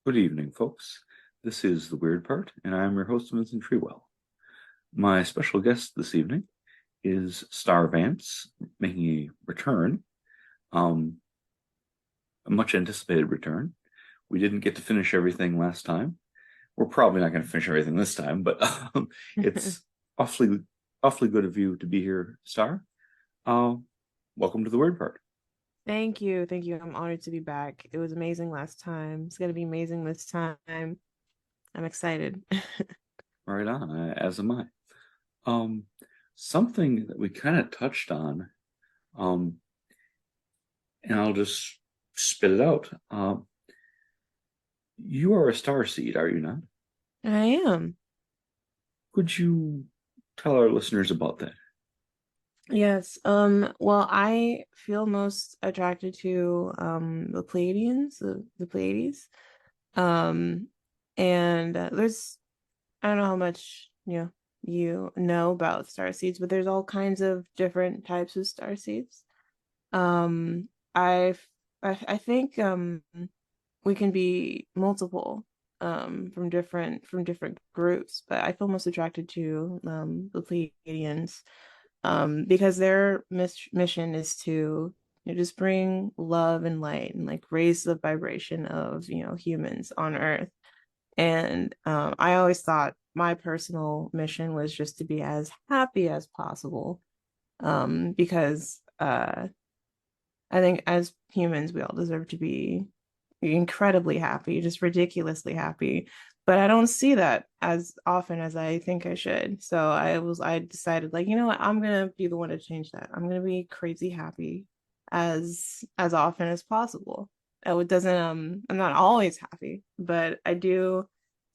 Good evening, folks. This is The Weird Part, and I'm your host, Vincent Treewell. My special guest this evening is Star Vance, making a return, a much anticipated return. We didn't get to finish everything last time. We're probably not going to finish everything this time, but it's awfully good of you to be here, Star. Welcome to The Weird Part. Thank you. Thank you. I'm honored to be back. It was amazing last time. It's going to be amazing this time. I'm excited. Right on, as am I. Um, Something that we kind of touched on, um, and I'll just spit it out. You are a star seed, are you not? I am. Could you tell our listeners about that? Yes. Well, I feel most attracted to the Pleiadians, the Pleiades. Um, and there's I don't know how much, you know about star seeds, but there's all kinds of different types of star seeds. Um, I've I think we can be multiple from different groups, but I feel most attracted to the Pleiadians because their mission is to just bring love and light and like raise the vibration of humans on Earth. And I always thought my personal mission was just to be as happy as possible because I think as humans, we all deserve to be incredibly happy, just ridiculously happy. But I don't see that as often as I think I should. So I decided like, you know what, I'm gonna be the one to change that. I'm gonna be crazy happy as often as possible. Oh, it doesn't I'm not always happy, but I do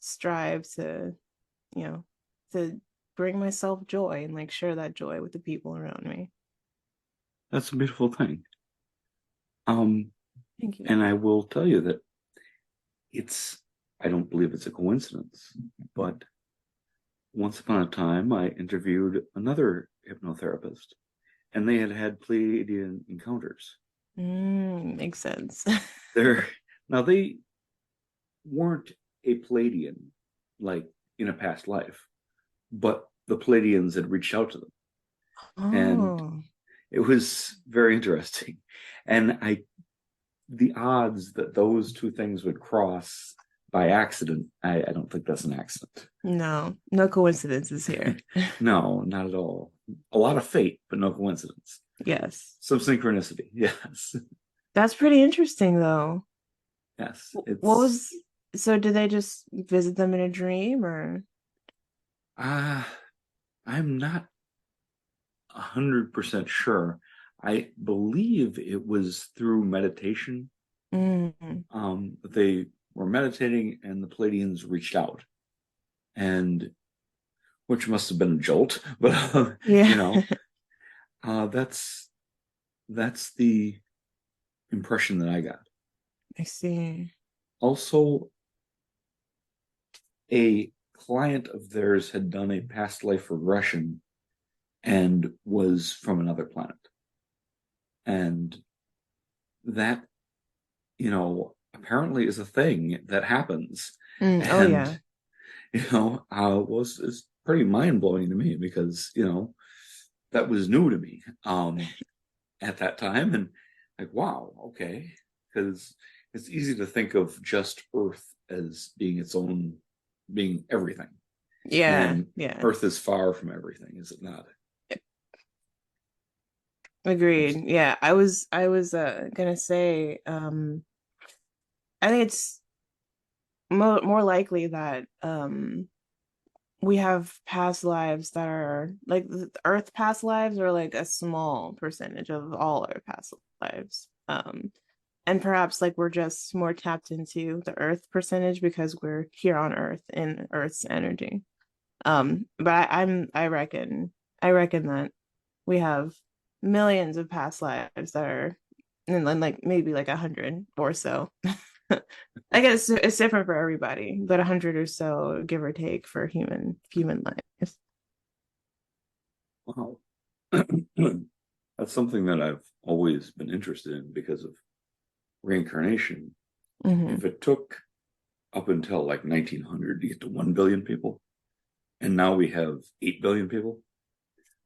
strive to, you know, to bring myself joy and like share that joy with the people around me. That's a beautiful thing. Um, Thank you. and I will tell you that it's, I don't believe it's a coincidence, but once upon a time, I interviewed another hypnotherapist, and they had had Pleiadian encounters. Makes sense. They're now they weren't a Palladian like in a past life, but the Palladians had reached out to them, and Oh, it was very interesting. And the odds that those two things would cross by accident, I don't think that's an accident. no, no coincidences here. No, not at all. A lot of fate, but no coincidence. Yes. Some synchronicity, yes, That's pretty interesting though. yes. What It's was, so did they just visit them in a dream or? uh I'm not 100% sure. I believe it was through meditation. Mm, They were meditating and the Palladians reached out, and which must have been a jolt, but you yeah, know, that's the impression that I got. I see. Also, a client of theirs had done a past life regression and was from another planet, and that apparently is a thing that happens. Oh And, yeah. was it's pretty mind blowing to me because, that was new to me at that time. And like, wow, okay. Because it's easy to think of just Earth as being its own, being everything. Yeah, And yeah. Earth is far from everything, is it not? It's, Agreed. Yeah, I was gonna say I think it's more likely that we have past lives that are like the Earth past lives are like a small percentage of all our past lives. And perhaps like we're just more tapped into the Earth percentage because we're here on Earth in Earth's energy. But I reckon that we have millions of past lives that are and like maybe like 100 or so. I guess it's different for everybody, but 100 or so, give or take, for human life. wow. That's something that I've always been interested in because of reincarnation. Hmm. If it took up until like 1900 to get to 1 billion people. And now we have 8 billion people.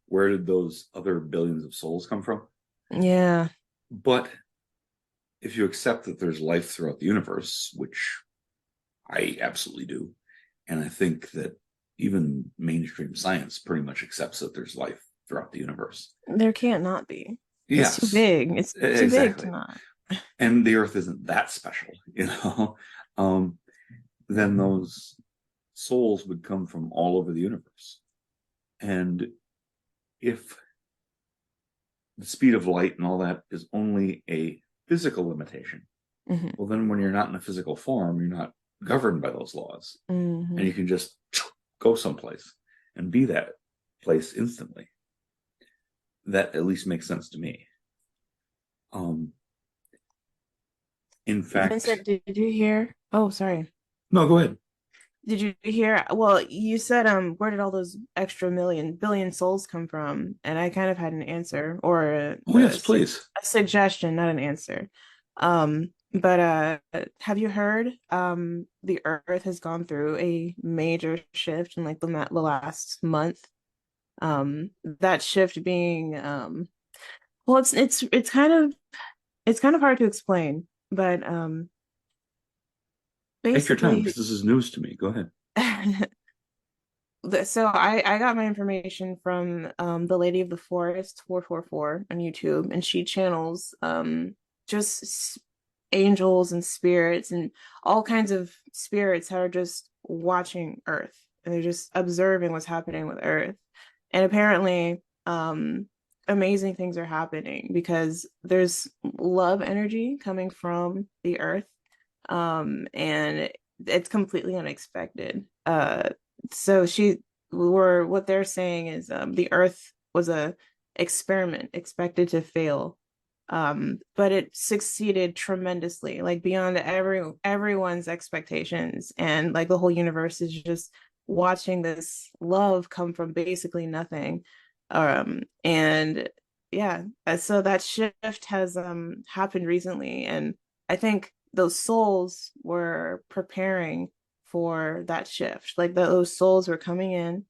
Where did those other billions of souls come from? Yeah. But if you accept that there's life throughout the universe, which I absolutely do, and I think that even mainstream science pretty much accepts that there's life throughout the universe. There can't not be. It's too Yes, big. It's too big to exactly. not. And the Earth isn't that special, you know. um, then those souls would come from all over the universe. And if the speed of light and all that is only a physical limitation, Hmm. well, then when you're not in a physical form, you're not governed by those laws. And Hmm. you can just go someplace and be that place instantly. That at least makes sense to me. Um, in fact, Vincent, did you hear? Oh, sorry. no, go ahead. Did you hear? Well, you said, where did all those extra million, billion souls come from? And I kind of had an answer or Oh, yes, please. a suggestion, not an answer. But have you heard? The Earth has gone through a major shift in like the last month. That shift being, well, it's kind of hard to explain, but Take your time because basically. this is news to me. Go ahead. So I got my information from the Lady of the Forest 444 on YouTube, and she channels just angels and spirits and all kinds of spirits that are just watching Earth, and they're just observing what's happening with Earth. And apparently amazing things are happening because there's love energy coming from the Earth, and it's completely unexpected. So what they're saying is the Earth was a experiment expected to fail, but it succeeded tremendously, like beyond everyone's expectations, and like the whole universe is just watching this love come from basically nothing. And yeah, so that shift has happened recently, and I think those souls were preparing for that shift. Like those souls were coming in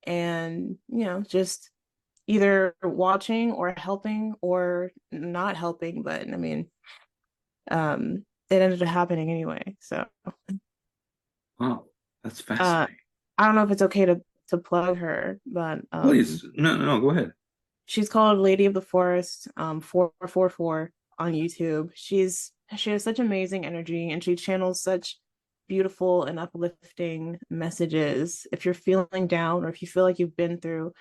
and, just either watching or helping or not helping. But I mean, it ended up happening anyway. So Wow, that's uh, fascinating. I don't know if it's okay to plug her, but Please, no, no, no, go ahead. she's called Lady of the Forest 444 on YouTube. She has such amazing energy, and she channels such beautiful and uplifting messages. If you're feeling down, or if you feel like you've been through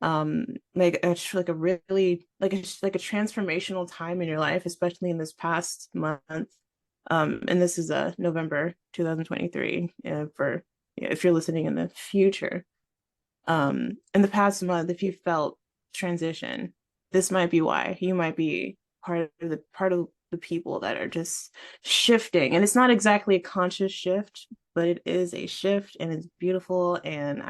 like a really like a transformational time in your life, especially in this past month. And this is November 2023, for if you're listening in the future. In the past month, if you felt transition, this might be why. You might be part of the people that are just shifting. And it's not exactly a conscious shift, but it is a shift, and it's beautiful. And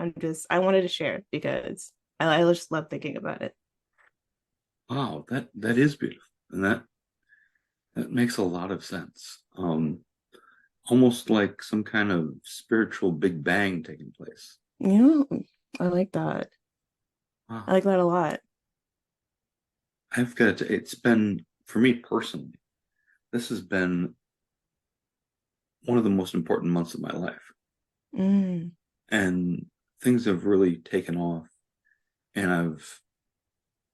I wanted to share it because I just love thinking about it. Wow, that is beautiful, and that makes a lot of sense. Almost like some kind of spiritual Big Bang taking place. Yeah, I like that. I Wow, like that a lot. it's been, for me personally, this has been one of the most important months of my life. Mm, And things have really taken off. And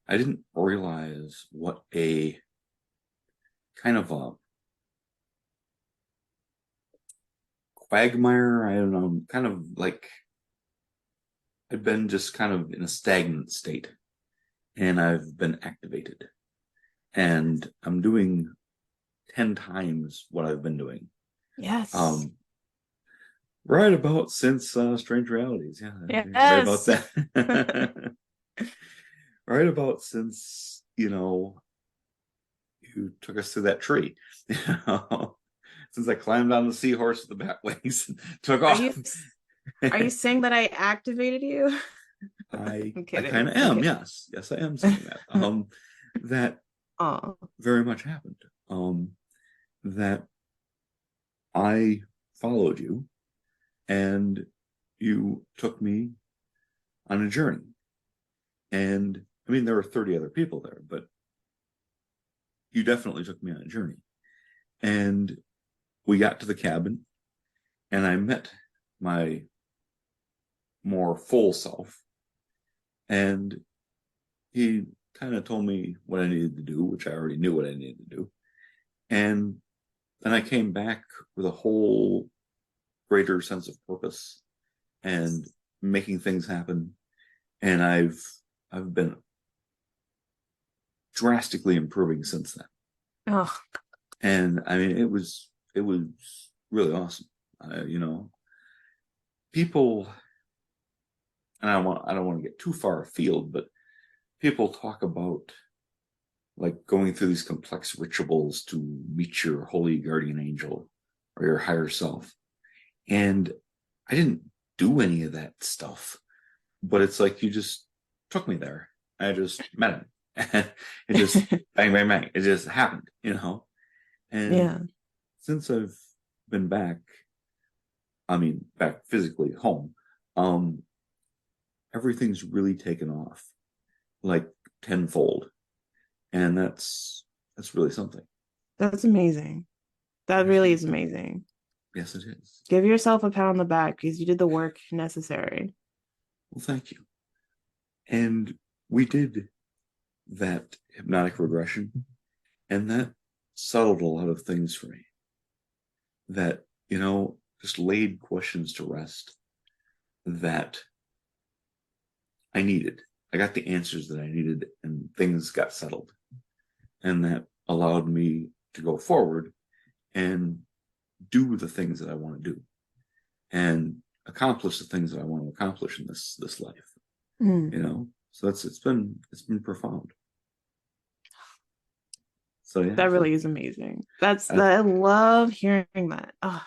I didn't realize what a kind of a quagmire, I don't know, kind of like I've been just kind of in a stagnant state and I've been activated. And I'm doing 10 times what I've been doing. yes. Um, right about since Strange Realities. Yeah, right about Yes. that. Right about since, you took us to that tree. You know, since I climbed on the seahorse with the bat wings and took Are off. you are you saying that I activated you? I'm I kind kidding. of I'm am, kidding. yes. Yes, I am saying that. That Oh. very much happened. That I followed you and you took me on a journey. And I mean, there were 30 other people there, but you definitely took me on a journey. And we got to the cabin, and I met my more full self. And he kind of told me what I needed to do, which I already knew what I needed to do. And then I came back with a whole greater sense of purpose and making things happen. And I've been drastically improving since then. Oh, And I mean, it was really awesome. You know, people, and I don't want to get too far afield, but people talk about like going through these complex rituals to meet your holy guardian angel or your higher self. And I didn't do any of that stuff, but it's like you just took me there. I just met him. And it just bang, bang, bang. It just happened, you know? And yeah. since I've been back, I mean, back physically home, um, everything's really taken off like tenfold. And that's really something. That's amazing. That really is amazing. Yes, it is. Give yourself a pat on the back because you did the work necessary. Well, thank you. And we did that hypnotic regression, and that settled a lot of things for me. That, you know, just laid questions to rest that I needed. I got the answers that I needed, and things got settled. And that allowed me to go forward and do the things that I want to do and accomplish the things that I want to accomplish in this life. Mm. You know, so it's been profound. So yeah, That thank really is you. amazing. That's Uh, that. I love hearing that. Oh,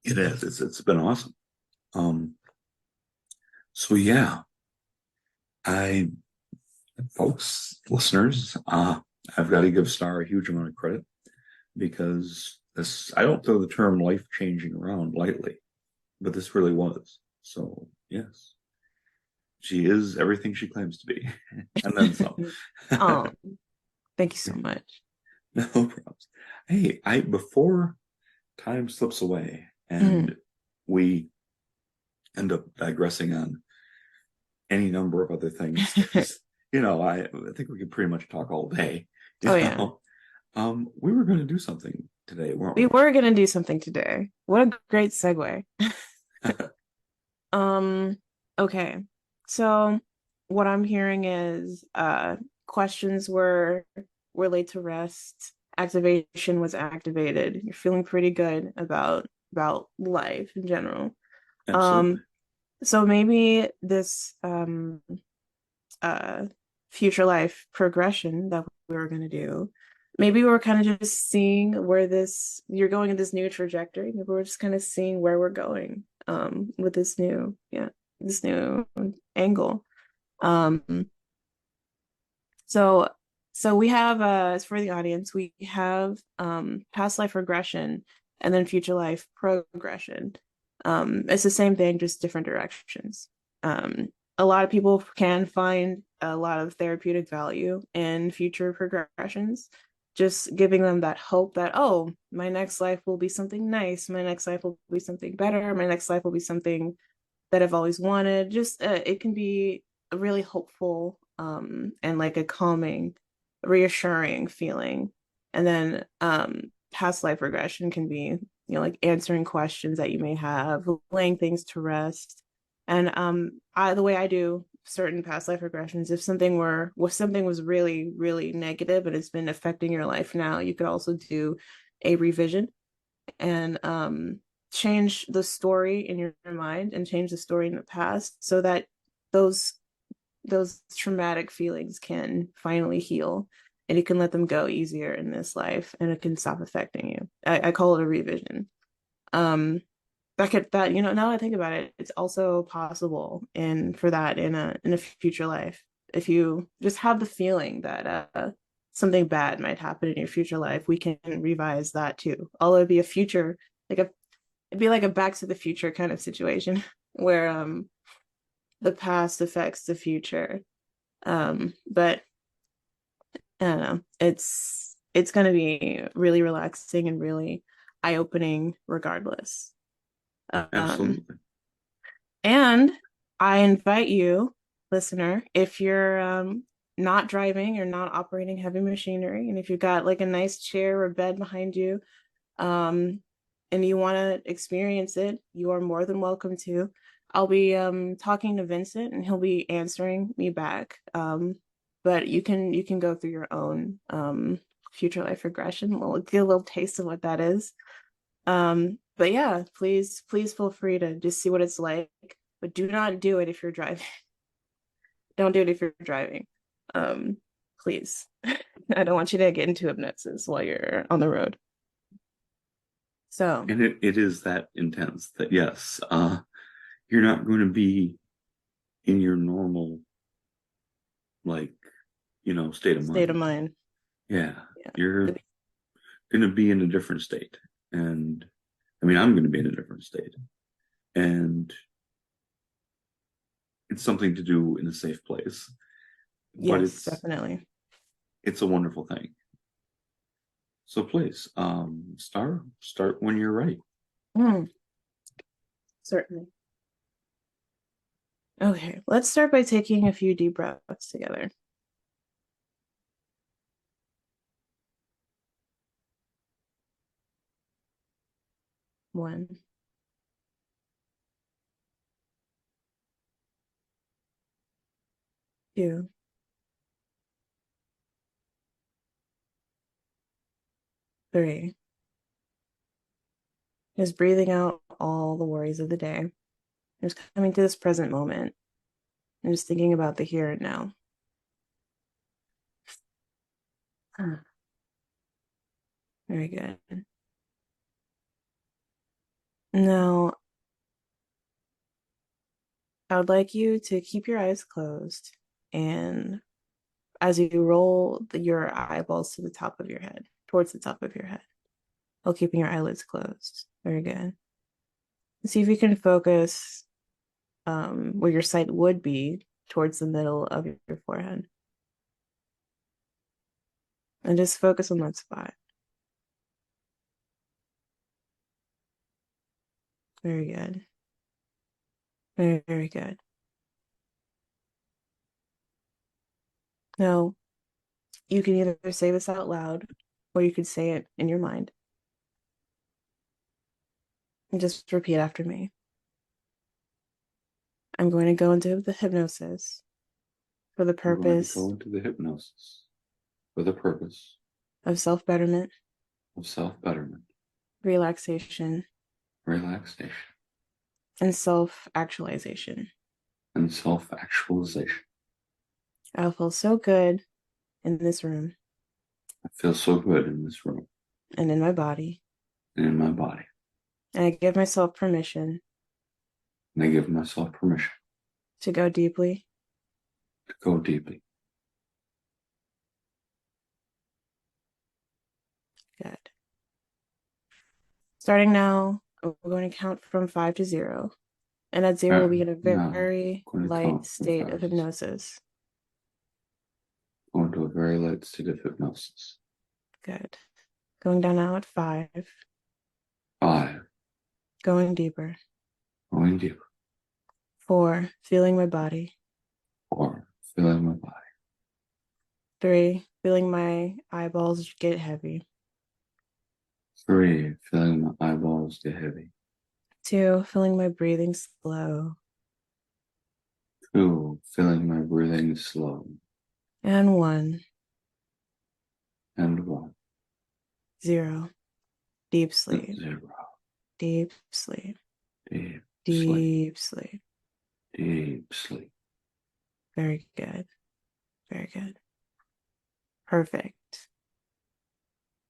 it is. It's been awesome. Um. So yeah, I folks, listeners, I've got to give Star a huge amount of credit because this I don't throw the term life changing around lightly, but this really was. So yes, she is everything she claims to be, and then some. oh, thank you so much. No problems. Hey, I before time slips away Mm. and we end up digressing on any number of other things because you know I think we could pretty much talk all day. You Oh yeah, know, we were going to do something today, weren't we we? were gonna do something today. What a great segue. Um, okay. So what I'm hearing is questions were laid to rest. Activation was activated. You're feeling pretty good about life in general. Absolutely. Um, so maybe this uh future life progression that we were gonna do, maybe we're kind of just seeing where this you're going in this new trajectory. Maybe we're just kind of seeing where we're going with this new this new angle. Um so we have as for the audience, we have past life regression and then future life progression. It's the same thing, just different directions. A lot of people can find a lot of therapeutic value in future progressions, just giving them that hope that, oh, my next life will be something nice, my next life will be something better, my next life will be something that I've always wanted. Just it can be a really hopeful and like a calming, reassuring feeling. And then past life regression can be, like answering questions that you may have, laying things to rest. And the way I do certain past life regressions, if something was really, really negative and it's been affecting your life now, you could also do a revision and change the story in your mind and change the story in the past so that those traumatic feelings can finally heal and you can let them go easier in this life and it can stop affecting you. I call it a revision. um now that I think about it, it's also possible in for that in a future life if you just have the feeling that something bad might happen in your future life, we can revise that too. Although it'd be a future, like a it'd be like a back to the future kind of situation where the past affects the future. But I don't know. It's gonna be really relaxing and really eye-opening regardless. Um, Absolutely. and I invite you, listener, if you're not driving or not operating heavy machinery, and if you've got like a nice chair or bed behind you, um, and you want to experience it, you are more than welcome to. I'll be talking to Vincent and he'll be answering me back. But you can go through your own future life regression. We'll get a little taste of what that is. But yeah, please feel free to just see what it's like. But do not do it if you're driving. Don't do it if you're driving. Um, please. I don't want you to get into hypnosis while you're on the road. So And it is that intense that yes, you're not going to be in your normal, like, state of state of mind. mind. Yeah, Yeah. you're going to be in a different state. And I mean, I'm going to be in a different state. And it's something to do in a safe place. But Yes, it's definitely. it's a wonderful thing. So please, start when you're ready. Mm, certainly. Okay, let's start by taking a few deep breaths together. One, two, three. Just breathing out all the worries of the day. Just coming to this present moment and just thinking about the here and now. Ah, very good. Now, I would like you to keep your eyes closed and as you roll your eyeballs to the top of your head, towards the top of your head, while keeping your eyelids closed. Very good. See if you can focus where your sight would be towards the middle of your forehead. And just focus on that spot. Very good. Very, very good. Now, you can either say this out loud or you could say it in your mind. And just repeat after me. I'm going to go into the hypnosis for the I'm going to purpose go into the hypnosis for the purpose of self betterment, of self-betterment, relaxation, relaxation, and self actualization. and self-actualization. I'll feel so good in this room I feel so good in this room and in my body. and in my body. And I give myself permission And I give myself permission to go deeply. to go deeply. Good. Starting now, we're going to count from 5 to 0. And at 0, we'll be in a Now, very I'm going to light count from state of 5 to 0. hypnosis. Go into a very light state of hypnosis. Good. Going down now at 5. 5, Going deeper. going deeper. 4. Feeling my body. 4, feeling my body. 3. Feeling my eyeballs get heavy. 3, feeling my eyeballs get heavy. 2. Feeling my breathing slow. 2, feeling my breathing slow. And 1. And 1, 0. Deep sleep. 0. Deep sleep. Deep sleep. Deep sleep. Deep sleep. Very good. Very good. Perfect.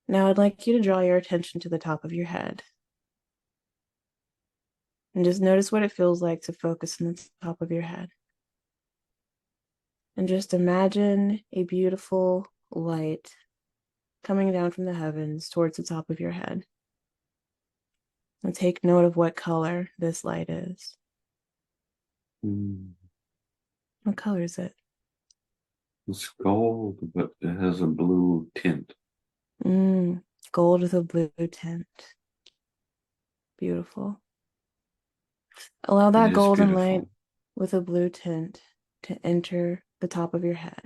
Now I'd like you to draw your attention to the top of your head. And just notice what it feels like to focus on the top of your head. And just imagine a beautiful light coming down from the heavens towards the top of your head. And take note of what color this light is. Mm. What color is it? It's gold, but it has a blue tint. Gold with a blue tint. Beautiful. Allow It that is golden light beautiful. with a blue tint to enter the top of your head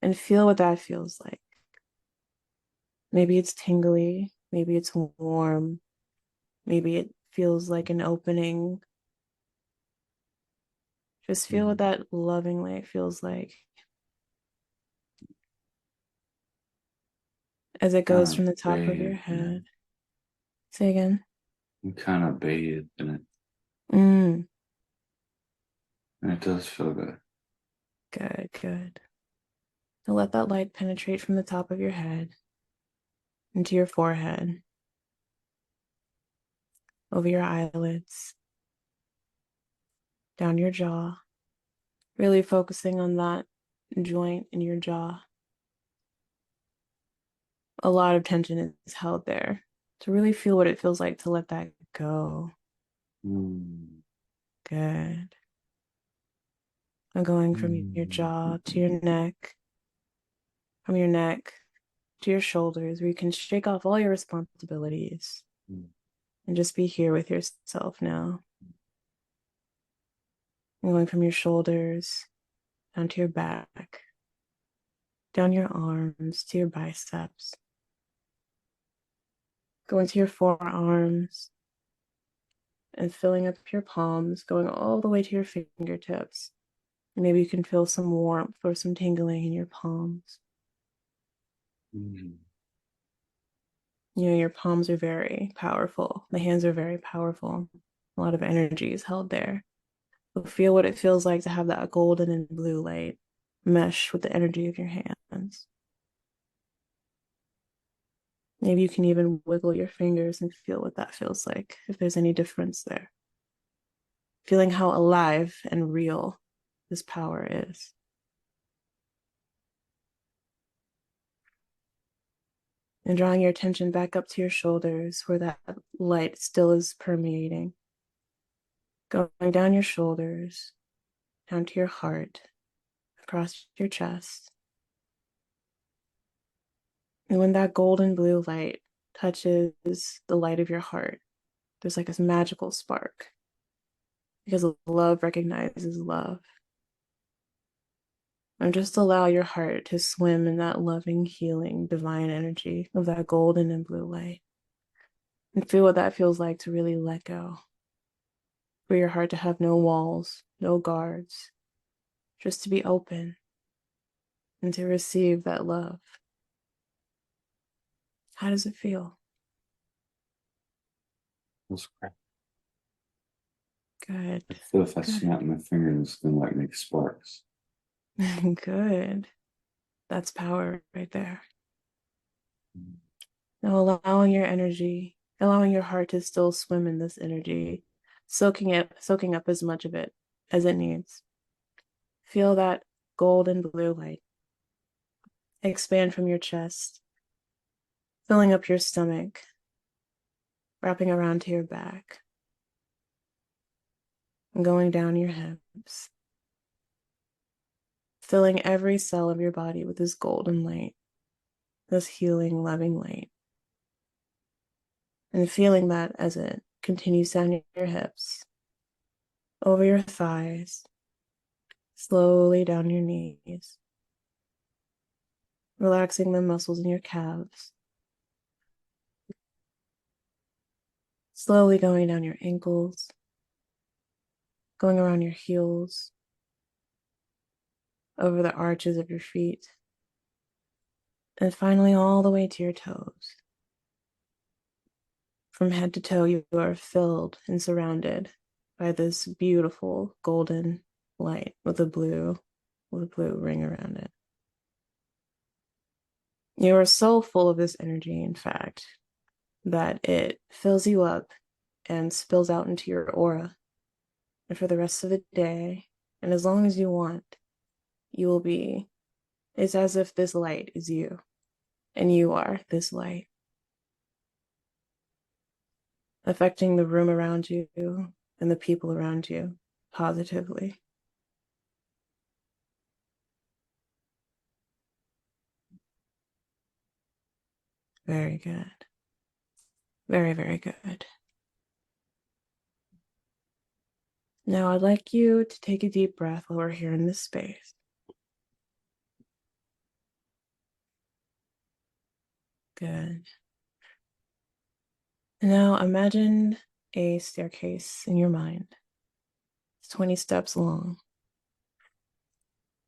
and feel what that feels like. Maybe it's tingly, maybe it's warm, maybe it feels like an opening. Just feel what Mm. that loving light feels like as it Kind goes of from the top of your bathed in it. head. Say again. I'm kind of bathed in it, Mm, and it does feel good. good, good. Now let that light penetrate from the top of your head into your forehead, over your eyelids, down your jaw, really focusing on that joint in your jaw. A lot of tension is held there. To really feel what it feels like to let that go. Mm. Good. I'm going from your Mm. jaw to your neck, from your neck to your shoulders, where you can shake off all your responsibilities Mm. and just be here with yourself now. I'm going from your shoulders down to your back, down your arms to your biceps, going to your forearms and filling up your palms, going all the way to your fingertips. Maybe you can feel some warmth or some tingling in your palms. Mm. You know, your palms are very powerful. The hands are very powerful. A lot of energy is held there. So feel what it feels like to have that golden and blue light mesh with the energy of your hands. Maybe you can even wiggle your fingers and feel what that feels like, if there's any difference there. Feeling how alive and real this power is. And drawing your attention back up to your shoulders where that light still is permeating. Going down your shoulders, down to your heart, across your chest. And when that golden blue light touches the light of your heart, there's like this magical spark because love recognizes love. And just allow your heart to swim in that loving, healing, divine energy of that golden and blue light. And feel what that feels like to really let go. For your heart to have no walls, no guards, just to be open and to receive that love. How does it feel? That's great. Good, I feel if I good, snap my fingers, it's gonna like make sparks. good. That's power right there. Mm. Now allowing your energy, allowing your heart to still swim in this energy, soaking up as much of it as it needs. Feel that golden blue light expand from your chest, filling up your stomach, wrapping around to your back, and going down your hips, filling every cell of your body with this golden light, this healing, loving light. And feeling that as it continues down your hips, over your thighs, slowly down your knees, relaxing the muscles in your calves, slowly going down your ankles, going around your heels, over the arches of your feet, and finally all the way to your toes. From head to toe, you are filled and surrounded by this beautiful golden light with a blue ring around it. You are so full of this energy, in fact, that it fills you up and spills out into your aura. And for the rest of the day, and as long as you want, you will be It's as if this light is you, and you are this light, affecting the room around you and the people around you positively. Very good. Very, very good. Now I'd like you to take a deep breath while we're here in this space. Good. Now imagine a staircase in your mind. It's 20 steps long.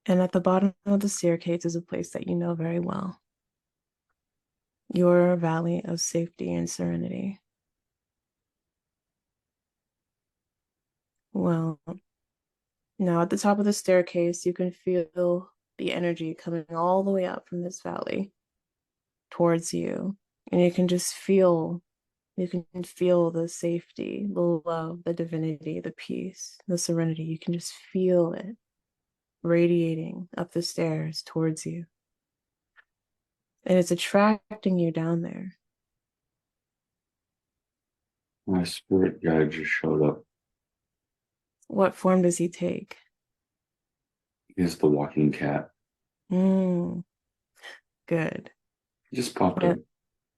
And at the bottom of the staircase is a place that you know very well. Your valley of safety and serenity. Well, now at the top of the staircase, you can feel the energy coming all the way up from this valley towards you. And you can feel the safety, the love, the divinity, the peace, the serenity. You can just feel it radiating up the stairs towards you. And it's attracting you down there. My spirit guide just showed up. What form does he take? He's the walking cat. Mm, good. He just popped Yeah, up.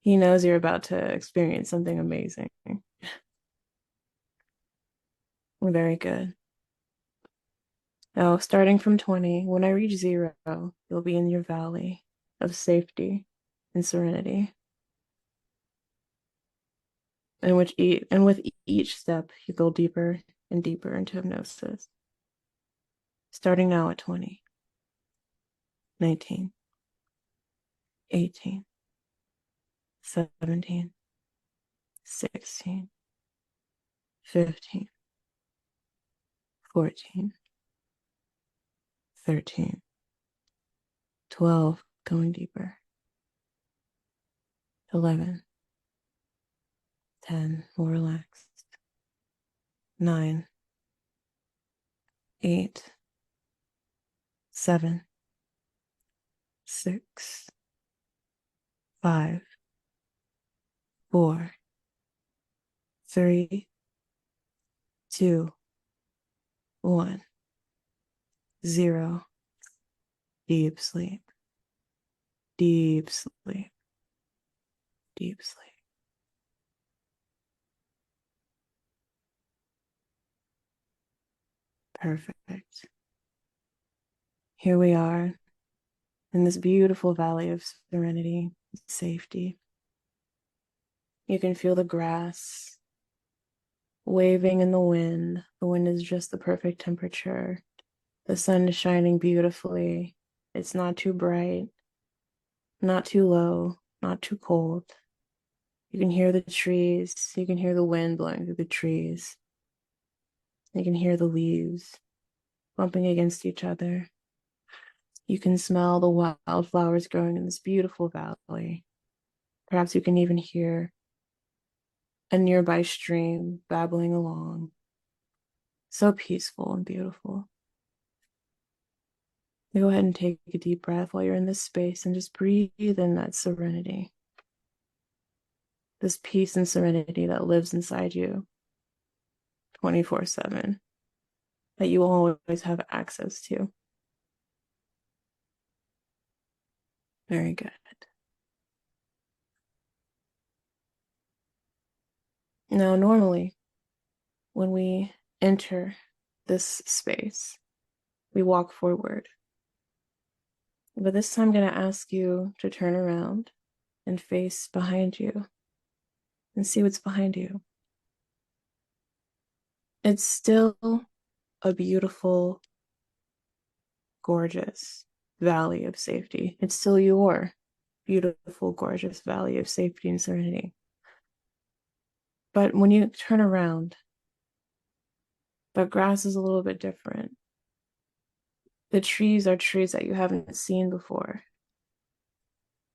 he knows you're about to experience something amazing. Very good. Now, starting from 20, when I reach 0, you'll be in your valley of safety and serenity. And with each step, you go deeper and deeper into hypnosis. Starting now at 20, 19, 18, 17, 16, 15, 14, 13, 12, going deeper, 11, 10, more relaxed, 9, 8, 7, 6, 5, 4, 3, 2, 1, 0. Deep sleep, deep sleep, deep sleep. Perfect. Here we are in this beautiful valley of serenity, safety. You can feel the grass waving in the wind. The wind is just the perfect temperature. The sun is shining beautifully. It's not too bright, not too low, not too cold. You can hear the trees. You can hear the wind blowing through the trees. You can hear the leaves bumping against each other. You can smell the wildflowers growing in this beautiful valley. Perhaps you can even hear a nearby stream babbling along. So peaceful and beautiful. Go ahead and take a deep breath while you're in this space and just breathe in that serenity. This peace and serenity that lives inside you 24/7, that you always have access to. Very good. Now, normally, when we enter this space, we walk forward. But this time, I'm going to ask you to turn around and face behind you and see what's behind you. It's still a beautiful, gorgeous valley of safety. It's still your beautiful, gorgeous valley of safety and serenity. But when you turn around, the grass is a little bit different. The trees are trees that you haven't seen before.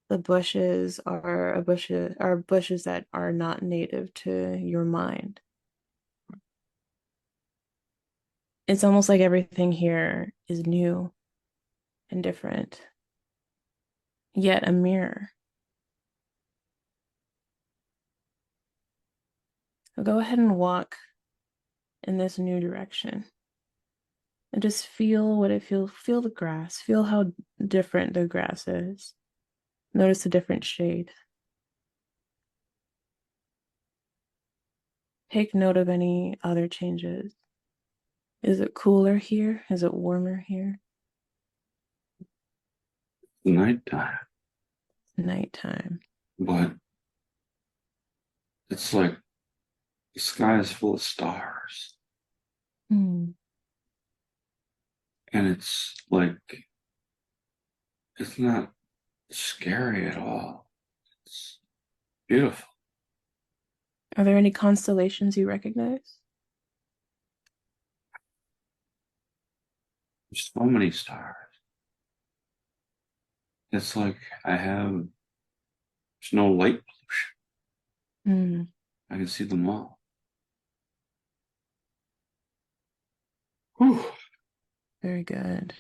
The bushes are bushes that are not native to your mind. It's almost like everything here is new and different. yet a mirror. So go ahead and walk in this new direction and just feel what it feels. Feel the grass. Feel how different the grass is. Notice the different shade. Take note of any other changes. Is it cooler here? Is it warmer here? Nighttime, Nighttime. but it's like the sky is full of stars, Hmm. and it's like it's not scary at all. It's beautiful. Are there any constellations you recognize? There's so many stars. It's like there's no light pollution. Hmm. I can see them all. Whew. Very good.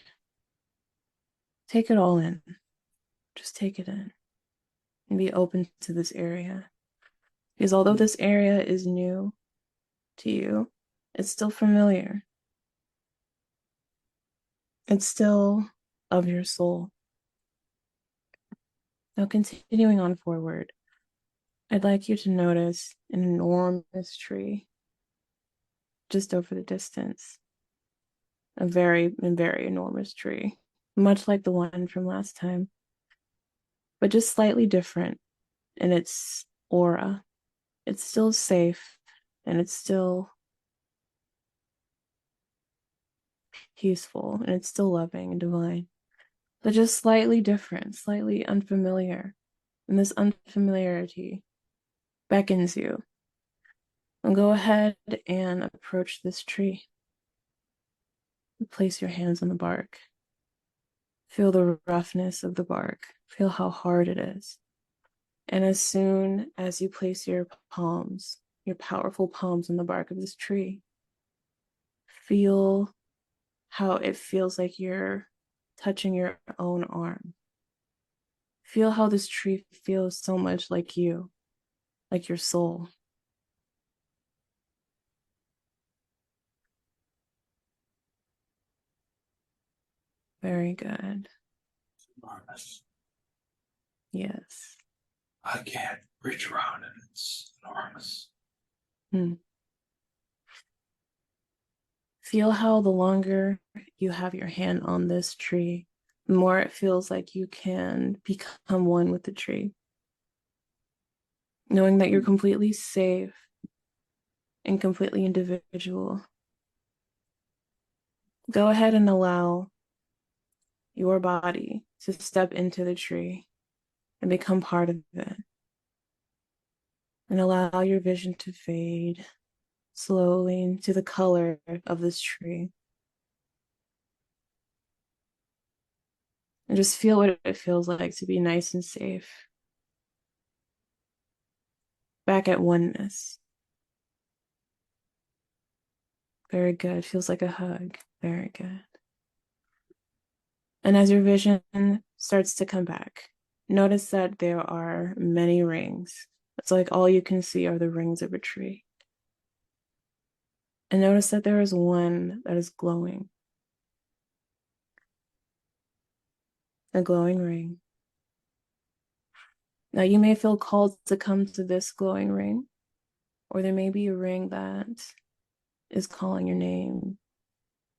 Take it all in. Just take it in and be open to this area. Because although this area is new to you, it's still familiar. It's still of your soul. Now, continuing on forward, I'd like you to notice an enormous tree just over the distance. A very enormous tree, much like the one from last time, but just slightly different in its aura. It's still safe and it's still peaceful and it's still loving and divine, but just slightly different, slightly unfamiliar. And this unfamiliarity beckons you. And go ahead and approach this tree. Place your hands on the bark. Feel the roughness of the bark. Feel how hard it is. And as soon as you place your palms, your powerful palms on the bark of this tree, feel how it feels like you're touching your own arm. Feel how this tree feels so much like you, like your soul. Very good. Enormous. Yes. I can't reach around it. It's enormous. Hmm. Feel how the longer you have your hand on this tree, the more it feels like you can become one with the tree, knowing that you're completely safe and completely individual. Go ahead and allow your body to step into the tree and become part of it. And allow your vision to fade slowly into the color of this tree. And just feel what it feels like to be nice and safe. Back at oneness. Very good. Feels like a hug. Very good. And as your vision starts to come back, notice that there are many rings. It's like all you can see are the rings of a tree. And notice that there is one that is glowing, a glowing ring. Now, you may feel called to come to this glowing ring, or there may be a ring that is calling your name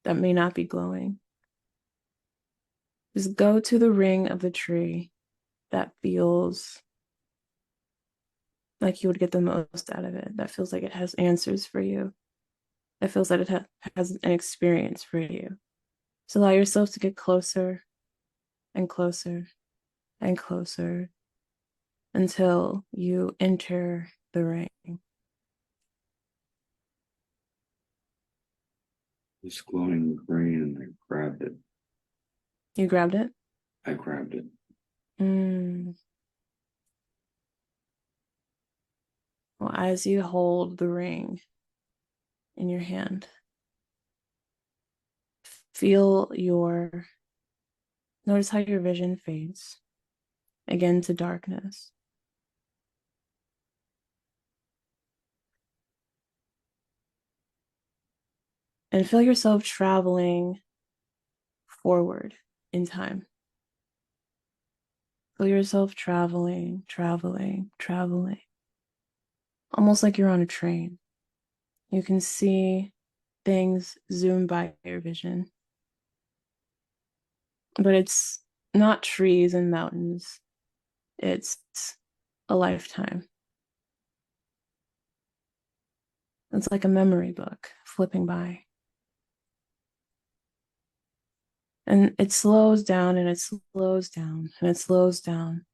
that may not be glowing. Just go to the ring of the tree that feels like you would get the most out of it, that feels like it has answers for you, that feels that it has an experience for you. So allow yourself to get closer and closer and closer until you enter the ring. It's glowing green, and I grabbed it. You grabbed it? I grabbed it. Mm. Well, as you hold the ring in your hand, feel notice how your vision fades. again to darkness. And feel yourself traveling forward in time. Feel yourself traveling, traveling, traveling, almost like you're on a train. You can see things zoom by your vision, but it's not trees and mountains, it's a lifetime. It's like a memory book flipping by. And it slows down and it slows down and it slows down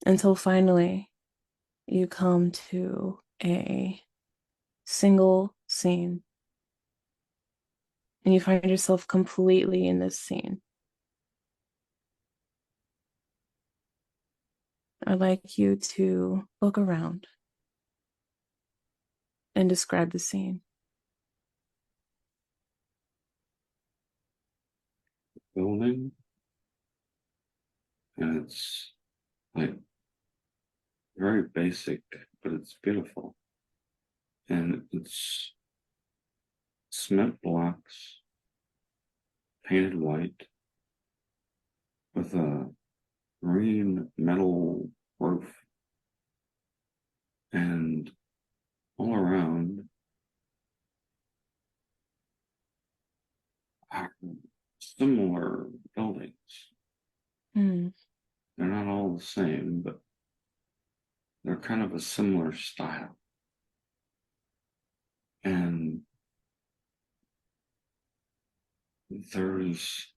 until finally you come to a single scene and you find yourself completely in this scene. I'd like you to look around and describe the scene. Building, and it's like very basic, but it's beautiful. And it's cement blocks painted white with a green metal roof, and all around are similar buildings. Mm. They're not all the same, but they're kind of a similar style. And there's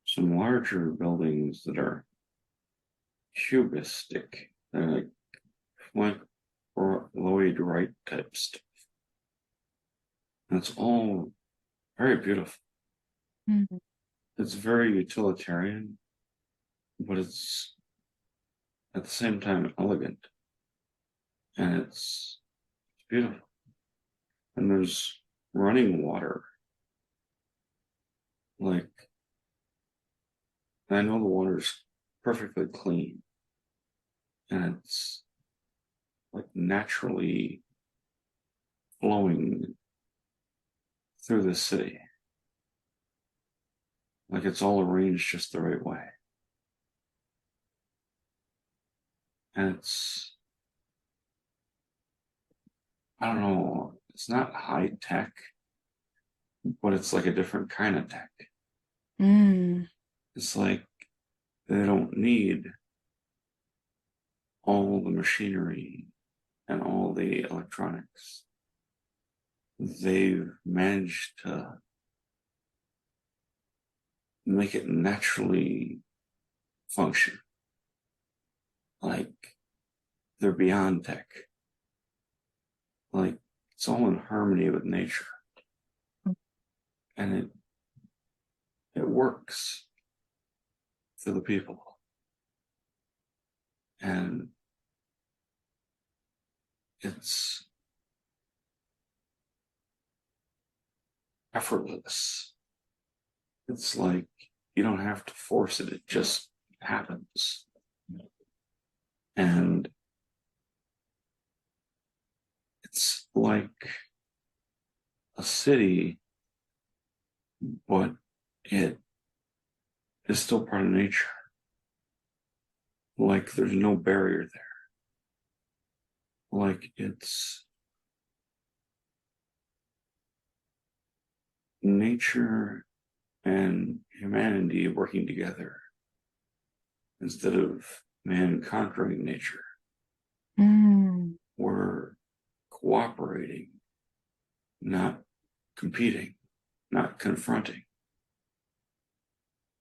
some larger buildings that are cubistic. They're like Lloyd Wright type stuff. And it's all very beautiful. Mm. It's very utilitarian, but it's at the same time elegant. And it's beautiful. And there's running water. Like, I know the water's perfectly clean. And it's like naturally flowing through the city. Like it's all arranged just the right way. And it's, I don't know, it's not high tech, but it's like a different kind of tech. Mm. It's like they don't need all the machinery and all the electronics. They've managed to make it naturally function. Like they're beyond tech. Like it's all in harmony with nature. And it works for the people. And it's effortless. It's like you don't have to force it, it just happens. And it's like a city, but it is still part of nature. Like there's no barrier there. Like it's nature and humanity working together instead of man conquering nature. Mm. We're cooperating, not competing, not confronting.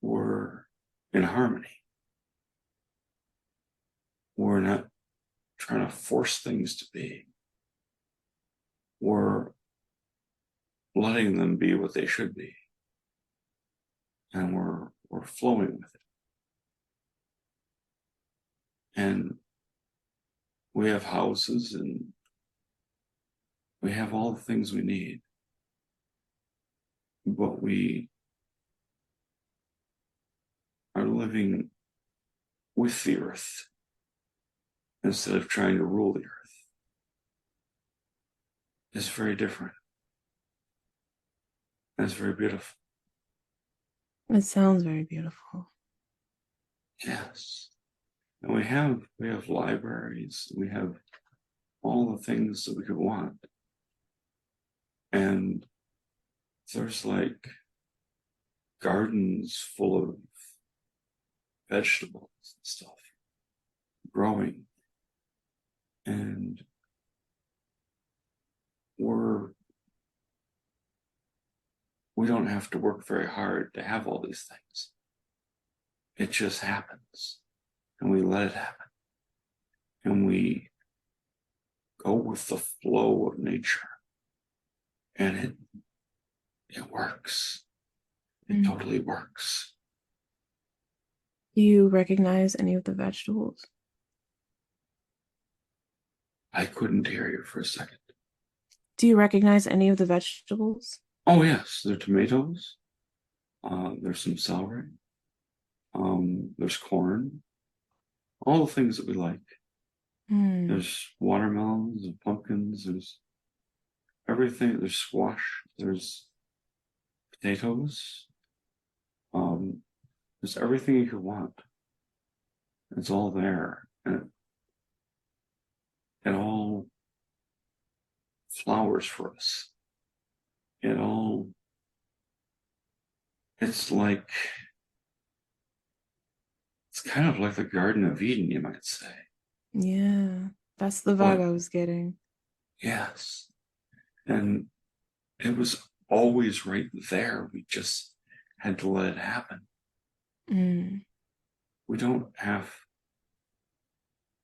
We're in harmony. We're not trying to force things to be. We're letting them be what they should be. And we're flowing with it. And we have houses and we have all the things we need. But we are living with the earth instead of trying to rule the earth is very different. And it's very beautiful. It sounds very beautiful. Yes. And we have libraries, we have all the things that we could want. And there's like gardens full of vegetables and stuff growing. And we don't have to work very hard to have all these things. It just happens. And we let it happen. And we go with the flow of nature. And it works. It totally works. Do you recognize any of the vegetables? I couldn't hear you for a second. Do you recognize any of the vegetables? Oh, yes. There are tomatoes. There's some celery. There's corn. All the things that we like. There's watermelons and pumpkins. There's everything. There's squash. There's potatoes. There's everything you could want. It's all there. And it all flowers for us. It's kind of like the Garden of Eden, you might say. Yeah, that's the vibe I was getting. Yes. And it was always right there. We just had to let it happen. We don't have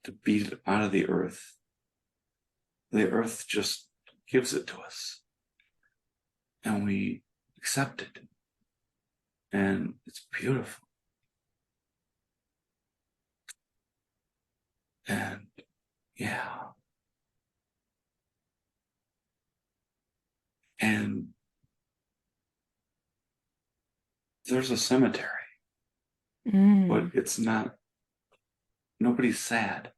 to beat it out of the earth. The earth just gives it to us. And we accept it. And it's beautiful. And yeah. And there's a cemetery, but it's not, nobody's sad.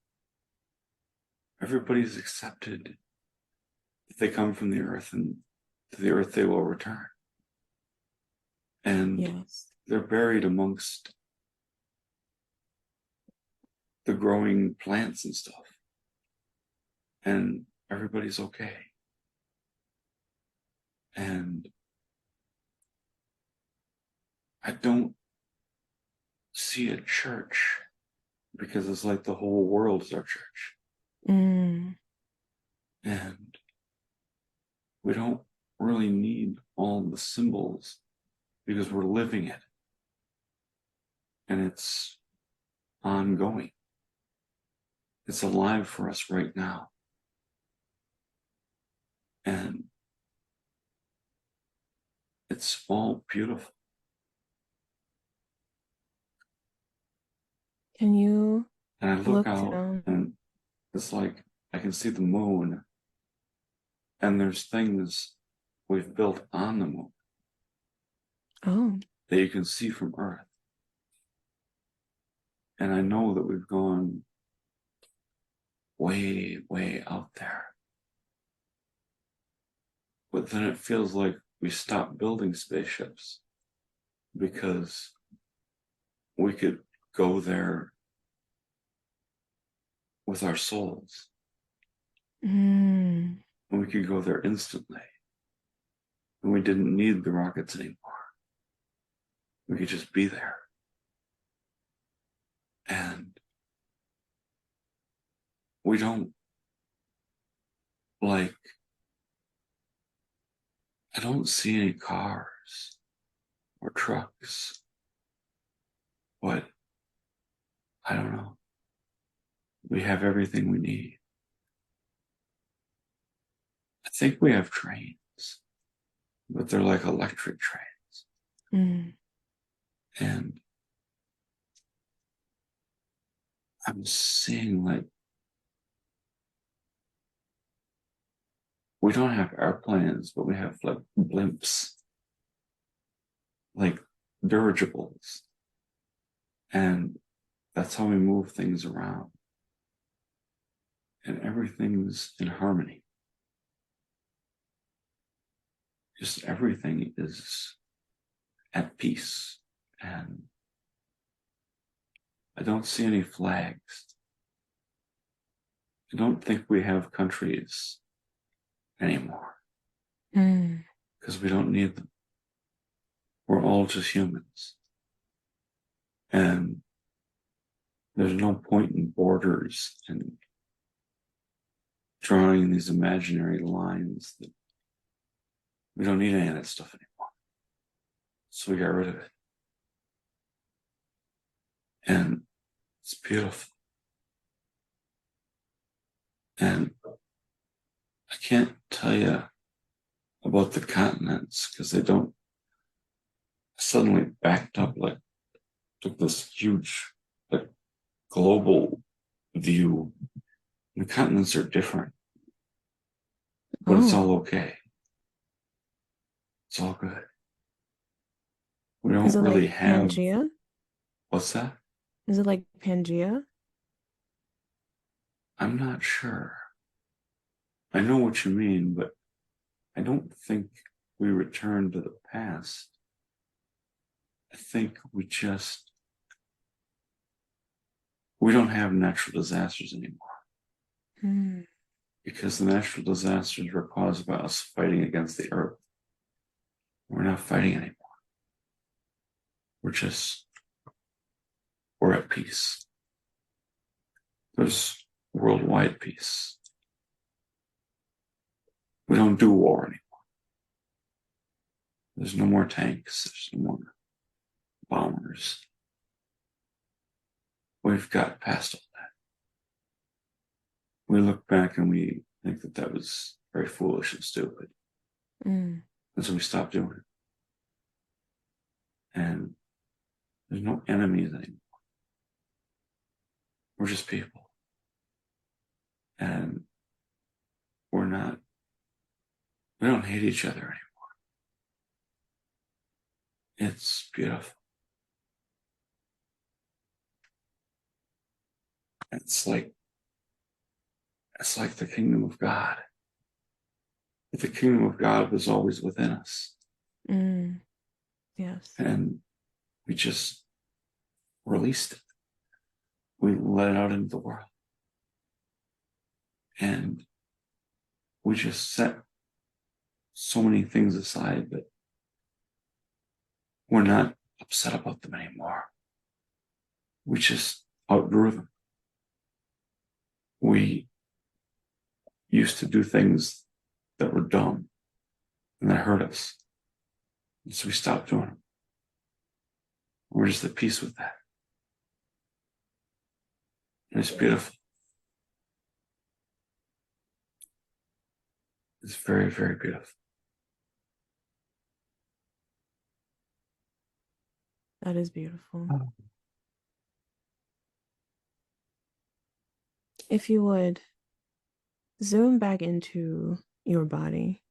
Everybody's accepted that they come from the earth, and to the earth they will return. And they're buried amongst the growing plants and stuff. And everybody's okay. And I don't see a church because it's like the whole world is our church. And we don't really need all the symbols because we're living it. And it's ongoing. It's alive for us right now. And it's all beautiful. Can you And I look out and it's like I can see the moon, and there's things we've built on the moon that you can see from Earth. And I know that we've gone way, way out there. But then it feels like we stopped building spaceships because we could go there with our souls. And we could go there instantly. And we didn't need the rockets anymore. We could just be there. And we don't I don't see any cars or trucks, but I don't know. We have everything we need. I think we have trains, but they're like electric trains. And I'm seeing we don't have airplanes, but we have like blimps, like dirigibles. And That's how we move things around. And everything's in harmony. Just everything is at peace. And I don't see any flags. I don't think we have countries anymore because we don't need them. We're all just humans. And there's no point in borders and drawing these imaginary lines that we don't need any of that stuff anymore. So we got rid of it. And it's beautiful. And I can't tell you about the continents because they don't suddenly backed up, like took this huge like global view. The continents are different, but it's all okay. It's all good. We Is don't it really like have. Pangea? What's that? Is it like Pangea? I'm not sure. I know what you mean, but I don't think we return to the past. I think we don't have natural disasters anymore because the natural disasters were caused by us fighting against the earth. We're not fighting anymore. We're at peace. There's worldwide peace. We don't do war anymore. There's no more tanks. There's no more bombers. We've got past all that. We look back and we think that that was very foolish and stupid. And so we stopped doing it. And there's no enemies anymore. We're just people. And we don't hate each other anymore. It's beautiful. It's like the kingdom of God. But the kingdom of God was always within us. Yes. And we just released it. We let it out into the world. And we just set so many things aside that we're not upset about them anymore. We just outgrew them. We used to do things that were dumb and that hurt us. And so we stopped doing them. We're just at peace with that. And it's beautiful. It's very, very beautiful. That is beautiful. If you would zoom back into your body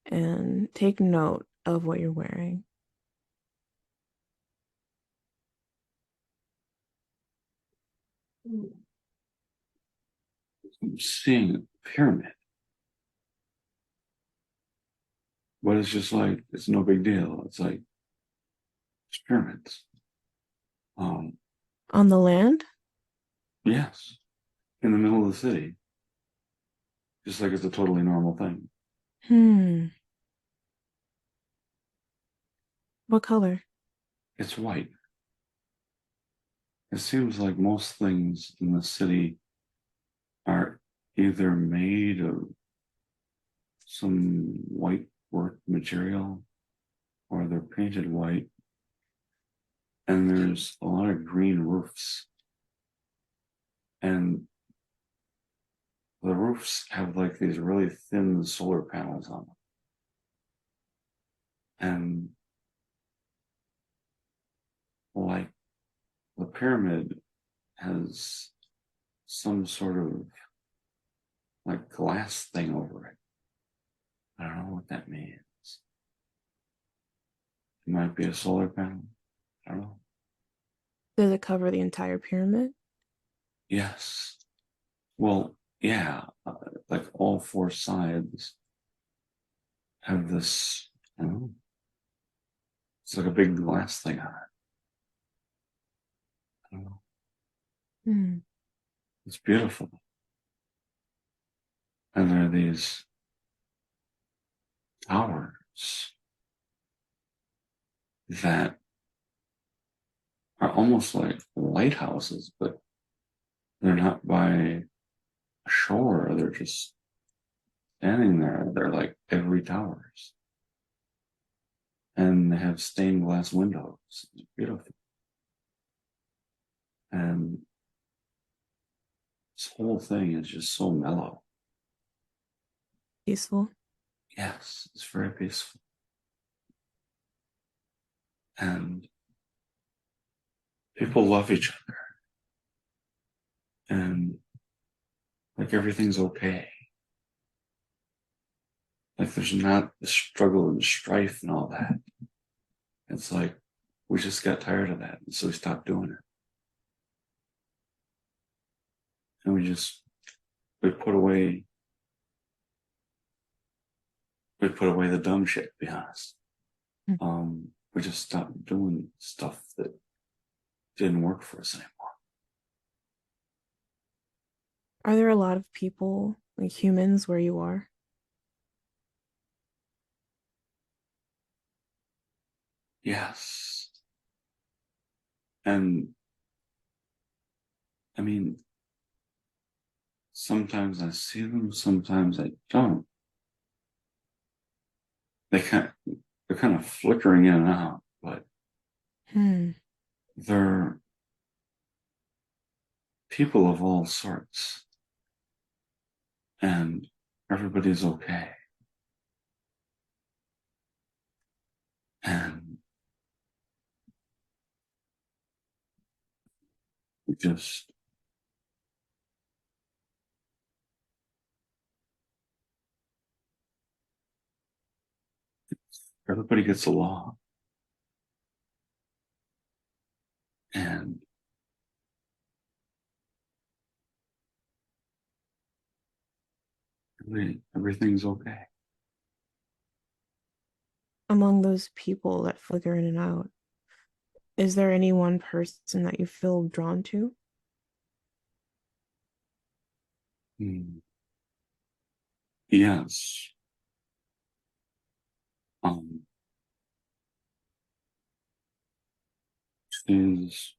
and take note of what you're wearing. I'm seeing a pyramid. But it's just like, it's no big deal. It's like, it's pyramids. On the land? Yes. In the middle of the city. Just like it's a totally normal thing. What color? It's white. It seems like most things in the city are either made of some white work material or they're painted white. And there's a lot of green roofs. And the roofs have like these really thin solar panels on them. And like the pyramid has some sort of like glass thing over it. I don't know what that means. It might be a solar panel. I don't know. Does it cover the entire pyramid? Yes. Well, yeah, like all four sides have this, you know, it's like a big glass thing on it. I don't know. Hmm. It's beautiful. And there are these towers that are almost like lighthouses, but they're not by a shore. They're just standing there. They're like every towers. And they have stained glass windows. It's beautiful. And this whole thing is just so mellow. Peaceful. Yes, it's very peaceful. And people love each other. And like everything's okay. Like there's not the struggle and strife and all that. It's like we just got tired of that. And so we stopped doing it. And we put away the dumb shit, to be honest. Hmm. We just stopped doing stuff that didn't work for us anymore. Are there a lot of people, like humans, where you are? Yes. And I mean, sometimes I see them, sometimes I don't. They're kind of flickering in and out, but Hmm. they're people of all sorts, and everybody's okay. And just everybody gets along, and everything's okay. Among those people that flicker in and out, is there any one person that you feel drawn to? Hmm. Yes. Um, she's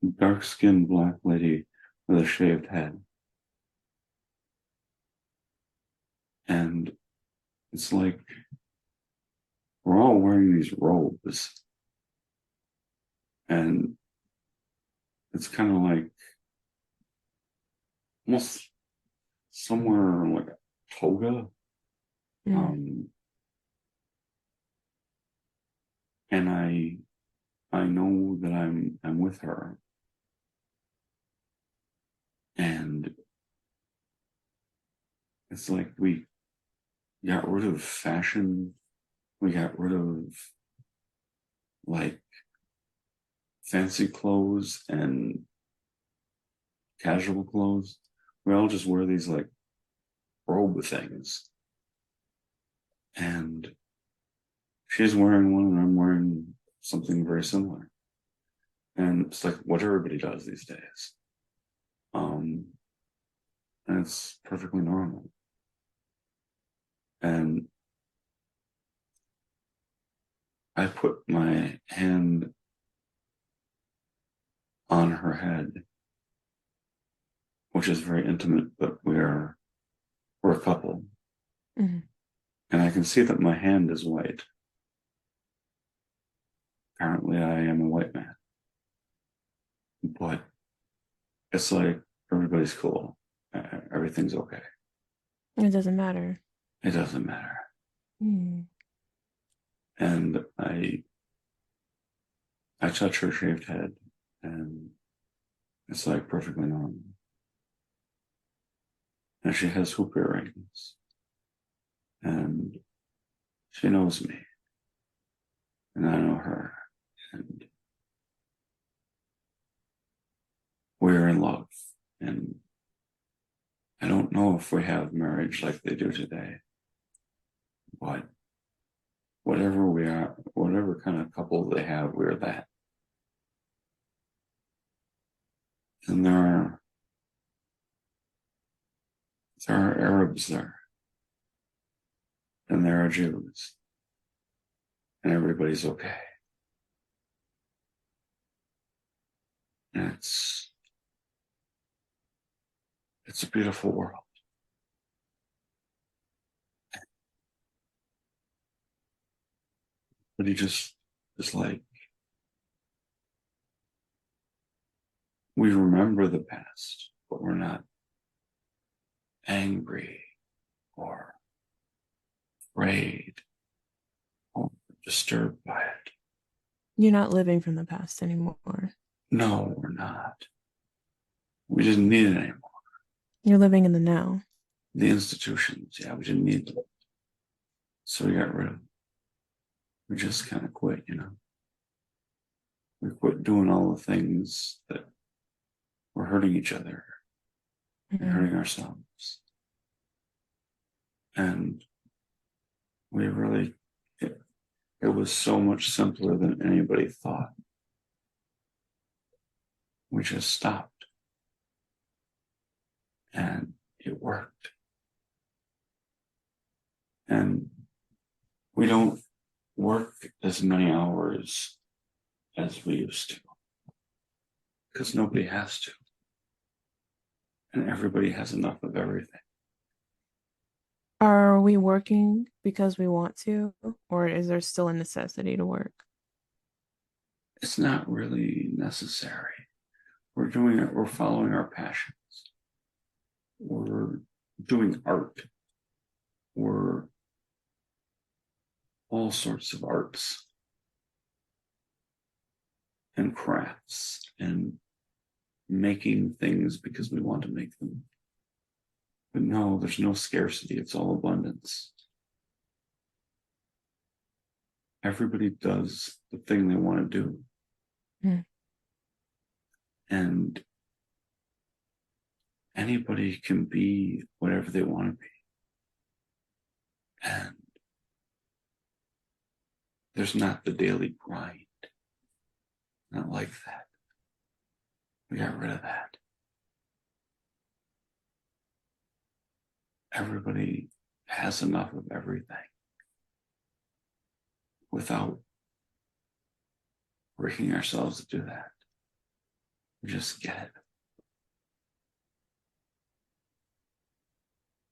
a dark-skinned black lady with a shaved head, and it's like we're all wearing these robes, and it's kind of like almost somewhere like a toga. Mm. Um, and I know that I'm with her, and it's like we got rid of fashion, we got rid of like fancy clothes and casual clothes. We all just wear these like robe things, and she's wearing one, and I'm wearing something very similar. And it's like what everybody does these days. Um, and it's perfectly normal. And I put my hand on her head, which is very intimate, but we're a couple. Mhm. And I can see that my hand is white. Apparently I am a white man. But it's like everybody's cool. Everything's okay. It doesn't matter. It doesn't matter. Mm. And I touch her shaved head, and it's like perfectly normal. And she has hoop earrings, and she knows me. and I know her, and we're in love. And I don't know if we have marriage like they do today, but whatever we are, whatever kind of couple they have, we're that. And there are Arabs there, and there are Jews, and everybody's okay. And it's a beautiful world. But he just is like, we remember the past, but we're not angry or afraid or disturbed by it. You're not living from the past anymore. No, we're not. We didn't need it anymore. You're living in the now. The institutions, yeah, we didn't need them. So we got rid of them. We just kind of quit, you know. We quit doing all the things that were hurting each other and hurting ourselves. And we really, it was so much simpler than anybody thought. We just stopped. And it worked. And we don't work as many hours as we used to because nobody has to. And everybody has enough of everything. Are we working because we want to, or is there still a necessity to work? It's not really necessary. We're doing it, we're following our passions. We're doing art. We're all sorts of arts and crafts and making things because we want to make them. But no, there's no scarcity. It's all abundance. Everybody does the thing they want to do. Mm. And anybody can be whatever they want to be. And there's not the daily grind. Not like that. We got rid of that. Everybody has enough of everything without breaking ourselves to do that. We just get it.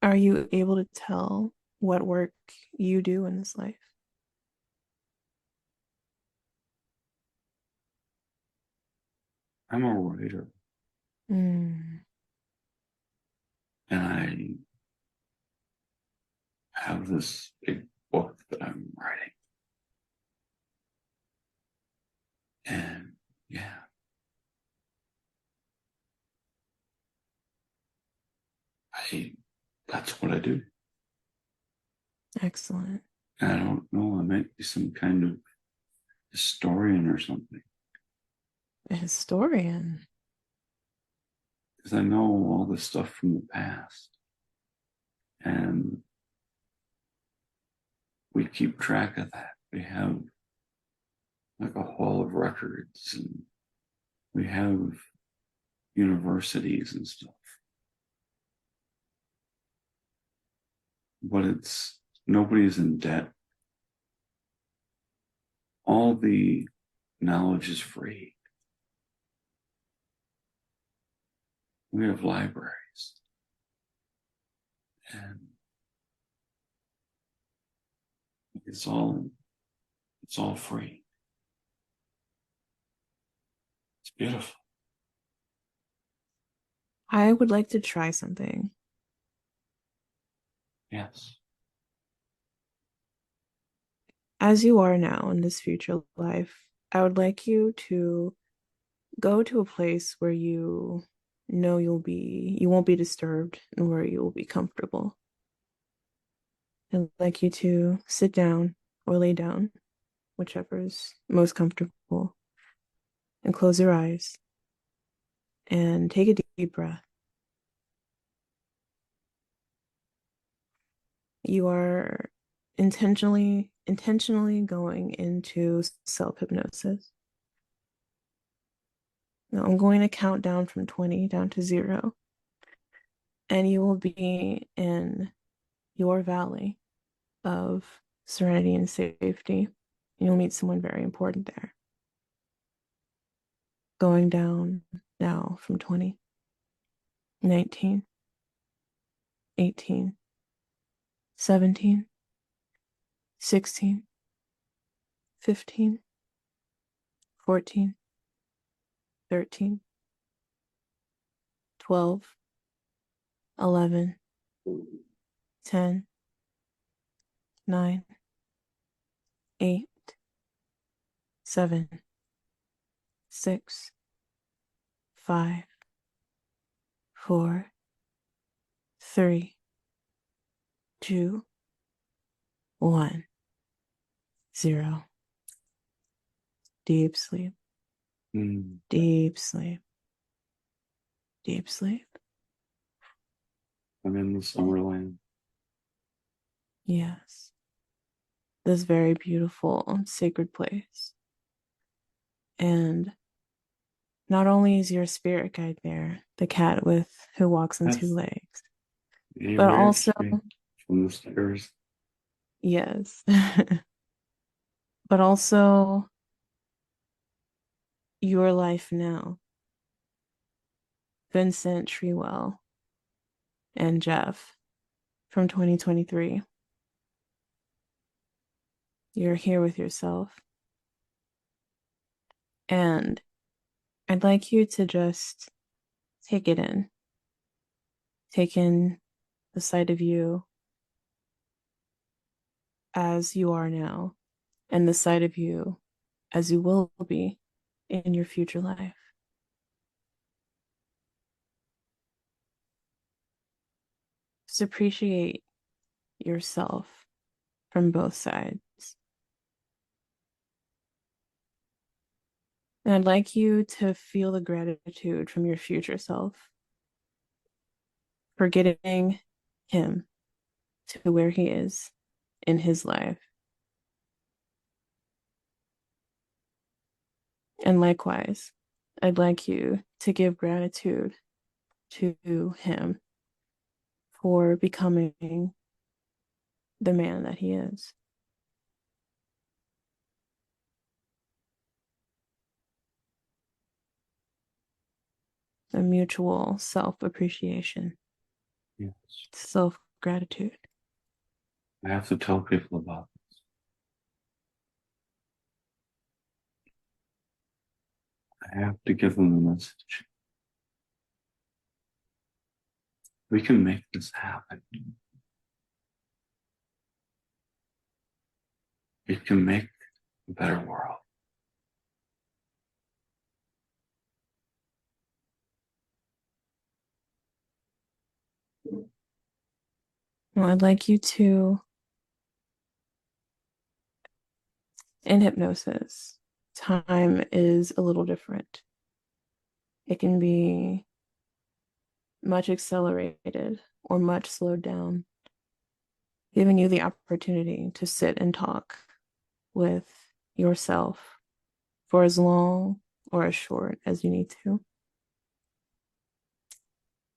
Are you able to tell what work you do in this life? I'm a writer. Mm. And I have this big book that I'm writing. And yeah, that's what I do. Excellent. And I don't know, I might be some kind of historian or something. A historian. Because I know all this stuff from the past. And we keep track of that. We have like a hall of records and we have universities and stuff. But nobody's in debt. All the knowledge is free. We have libraries. And it's all free. It's beautiful. I would like to try something. Yes. As you are now in this future life, I would like you to go to a place where you know you won't be disturbed and where you will be comfortable. I'd like you to sit down or lay down whichever is most comfortable, and close your eyes and take a deep breath. You are intentionally going into self-hypnosis. Now I'm going to count down from 20 down to 0, and you will be in your valley of serenity and safety. You'll meet someone very important there. Going down now from 20, 19, 18, 17, 16, 15, 14, 13, 12, 11, 10, 9, 8, 7, 6, 5, 4, 3, 2, 1, 0. Deep sleep, deep sleep, deep sleep. I'm in the summerland. Yes. This very beautiful, sacred place. And not only is your spirit guide there, the cat with who walks on two legs, but also, from the stairs. yes, but also your life now, Vincent Trewell and Jeff from 2023. You're here with yourself. And I'd like you to just take it in. Take in the sight of you as you are now, and the sight of you as you will be in your future life. Just appreciate yourself from both sides. And I'd like you to feel the gratitude from your future self for getting him to where he is in his life. And likewise, I'd like you to give gratitude to him for becoming the man that he is. A mutual self-appreciation, Yes. self-gratitude. I have to tell people about this. I have to give them the message. We can make this happen. It can make a better world. Well, I'd like you to, in hypnosis, time is a little different. It can be much accelerated or much slowed down, giving you the opportunity to sit and talk with yourself for as long or as short as you need to.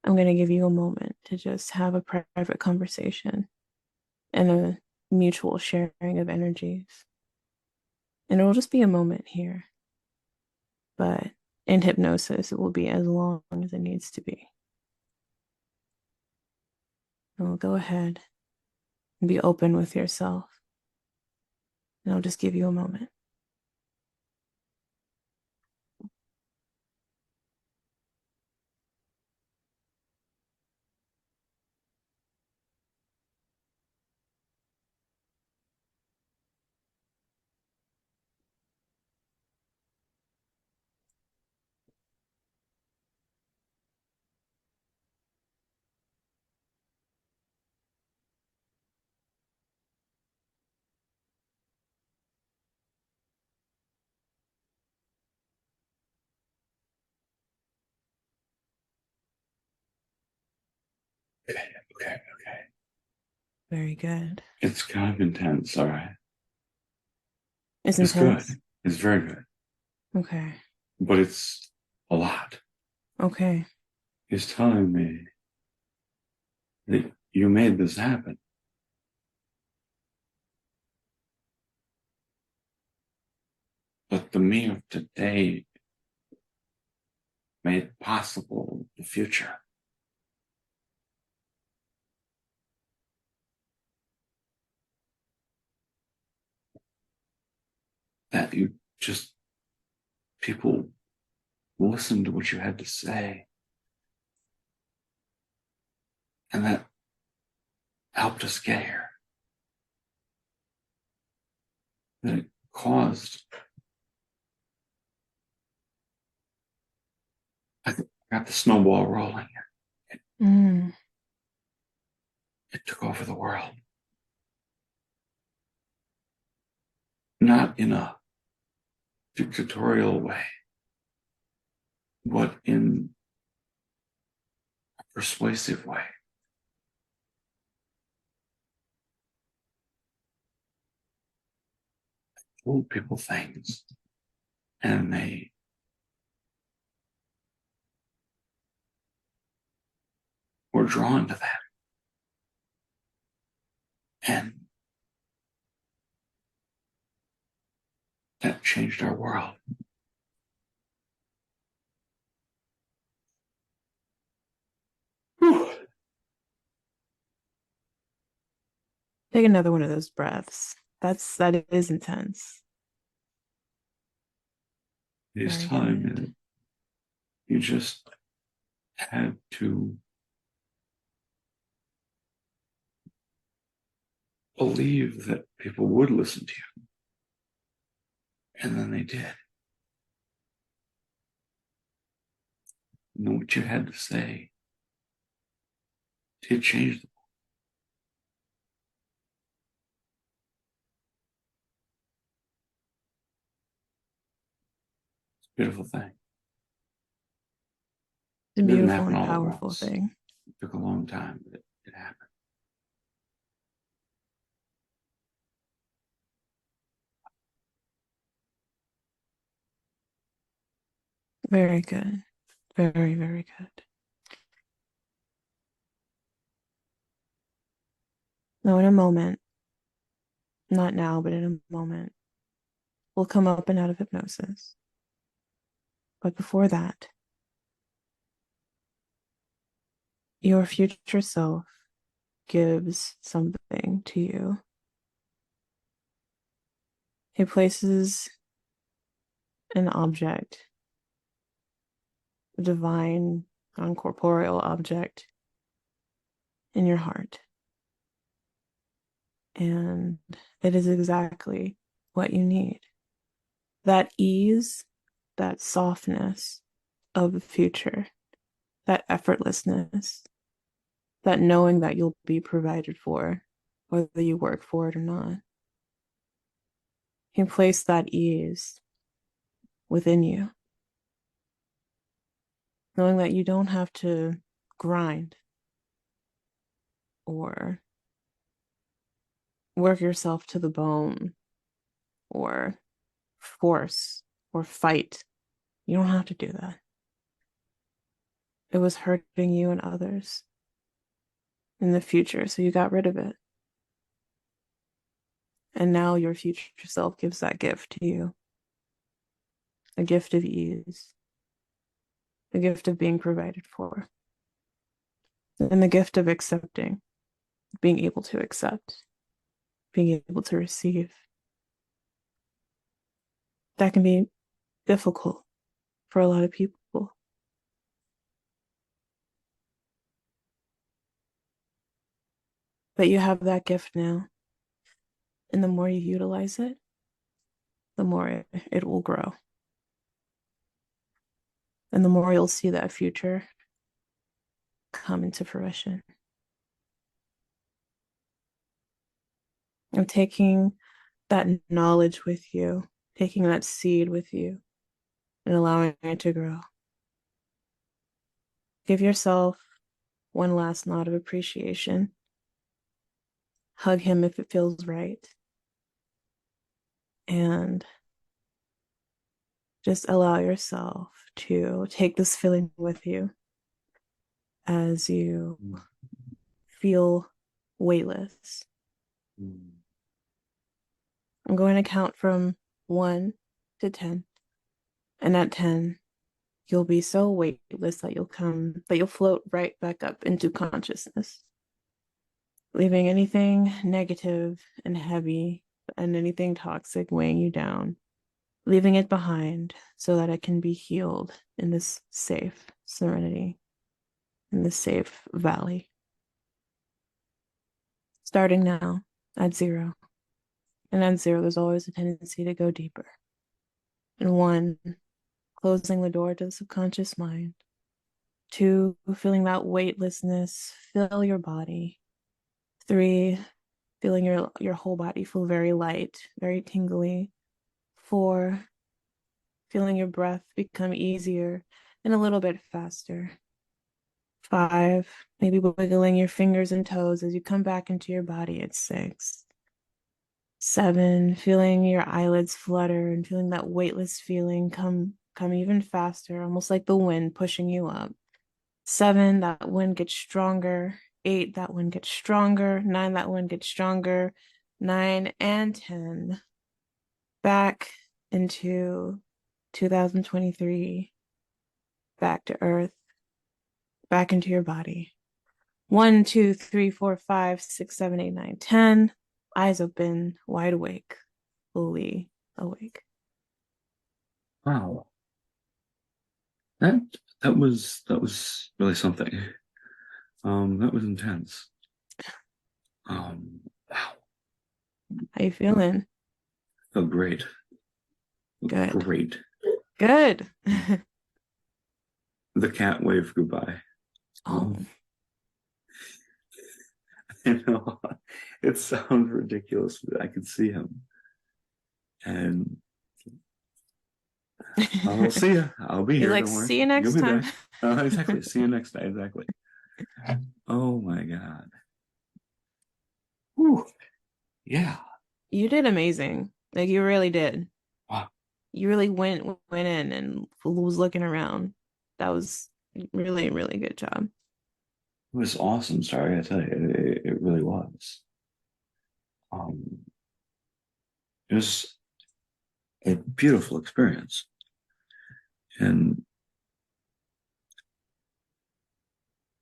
I'm going to give you a moment to just have a private conversation and a mutual sharing of energies. And it'll just be a moment here. But in hypnosis, it will be as long as it needs to be. And we'll go ahead and be open with yourself. And I'll just give you a moment. Very good. It's kind of intense, all right. It's It's good. intense. It's very good. Okay. But it's a lot. Okay. He's telling me that you made this happen. But the me of today made possible the future. That you just, people listened to what you had to say. And that helped us get here. That it caused, I got the snowball rolling. Mm. It took over the world. Not in a dictatorial way, but in a persuasive way. Told people things, and they were drawn to that. And that changed our world. Whew. Take another one of those breaths. That is intense. These Very times good. that you just had to believe that people would listen to you. And then they did. And what you had to say did change the beautiful thing. It's a It didn't beautiful happen and all at powerful once. thing. It took a long time, but it happened. Very good. Very, very good. Now, in a moment, not now, but in a moment, we'll come up and out of hypnosis. But before that, your future self gives something to you. He places an object, a divine, non-corporeal object, in your heart. And it is exactly what you need. That ease, that softness of the future, that effortlessness, that knowing that you'll be provided for, whether you work for it or not. He placed that ease within you, knowing that you don't have to grind or work yourself to the bone or force or fight. You don't have to do that. It was hurting you and others in the future, so you got rid of it. And now your future self gives that gift to you, a gift of ease, a gift of being provided for, and the gift of accepting, being able to accept, being able to receive. That can be difficult for a lot of people. But you have that gift now. And the more you utilize it, the more it will grow. And the more you'll see that future come into fruition. And taking that knowledge with you, taking that seed with you, and allowing it to grow. Give yourself one last nod of appreciation hug him if it feels right, and just allow yourself to take this feeling with you as you feel weightless. I'm going to count from 1 to 10. And at 10, you'll be so weightless that you'll float right back up into consciousness, leaving anything negative and heavy and anything toxic weighing you down, leaving it behind so that it can be healed in this safe serenity, in this safe valley. Starting now at 0. And at 0, there's always a tendency to go deeper. And 1, closing the door to the subconscious mind. 2, feeling that weightlessness fill your body. 3, feeling your whole body feel very light, very tingly. 4, feeling your breath become easier and a little bit faster. 5, maybe wiggling your fingers and toes as you come back into your body at 6. 7, feeling your eyelids flutter and feeling that weightless feeling come even faster, almost like the wind pushing you up. 7, that wind gets stronger. 8, that wind gets stronger. 9, that wind gets stronger. 9 and 10. Back into 2023. Back to Earth. Back into your body. 1, 2, 3, 4, 5, 6, 7, 8, 9, 10. Eyes open, wide awake, fully awake. Wow. That that was really something. That was intense. Wow. How you feeling? Felt great. Felt Good. great. Good. The cat waved goodbye. Oh, You know, it sounds ridiculous, but I could see him. And I'll see you. I'll be he's here. like, Don't worry. see you You'll next be time. back. Exactly. See you next time. Exactly. Oh my God. Whew. Yeah. You did amazing. Like you really did. Wow. You really went in and was looking around. That was really, really good job. It was awesome. Sorry, I tell you, it really was. Um, it was a beautiful experience, and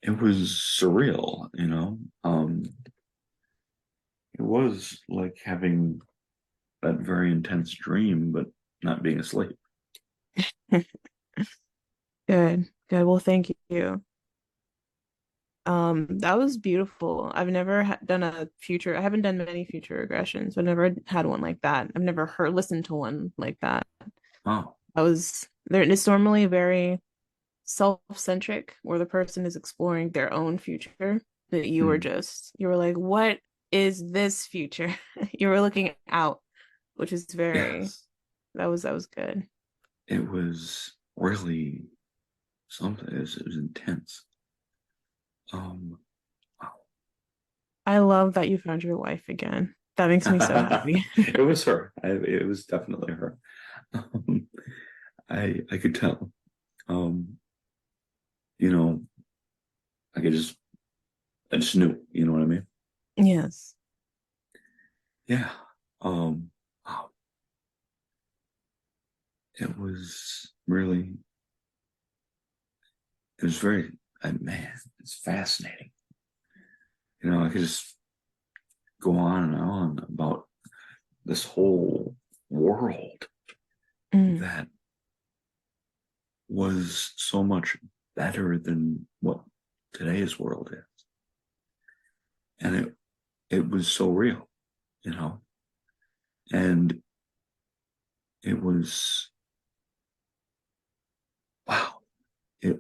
it was surreal. It was like having that very intense dream, but not being asleep. Good. Good. Well, thank you. That was beautiful. I've never done a future. I haven't done many future regressions. I've never had one like that. I've never listened to one like that. Oh, I was there. It's normally very self-centric, where the person is exploring their own future. That hmm. you were like, what is this future? You were looking out, which is very, Yes, that was good. it was really something. It was intense. Um, I love that you found your wife again. That makes me so wow. happy. It was her. It was definitely her. Um, I could tell. Um, you know, I just knew. You know what I mean? Yes. Yeah. Wow. It was really. It was very. Man, it's fascinating. I could just go on and on about this whole world Mm, that was so much better than what today's world is. And it was so real, you know. And it was wow. It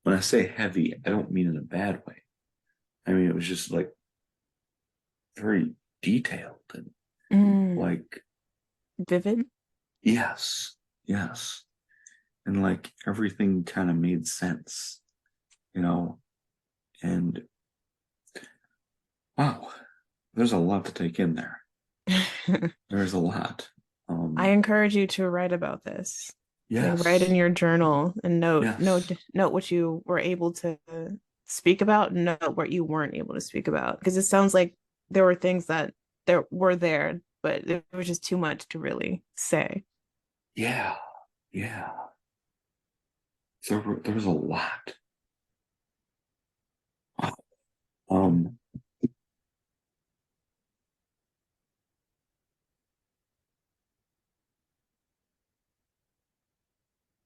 when I say heavy, I don't mean in a bad way. I mean it was just like very detailed and mm. like Vivid. yes, yes. And like everything kind of made sense, you know. And wow, there's a lot to take in there. There's a lot. I Um, encourage you to write about this. Like write in yes, your journal and yes, note what you were able to speak about, and note what you weren't able to speak about. Because it sounds like there were things that there, but there was just too much to really say. yeah, yeah. There was a lot. Um,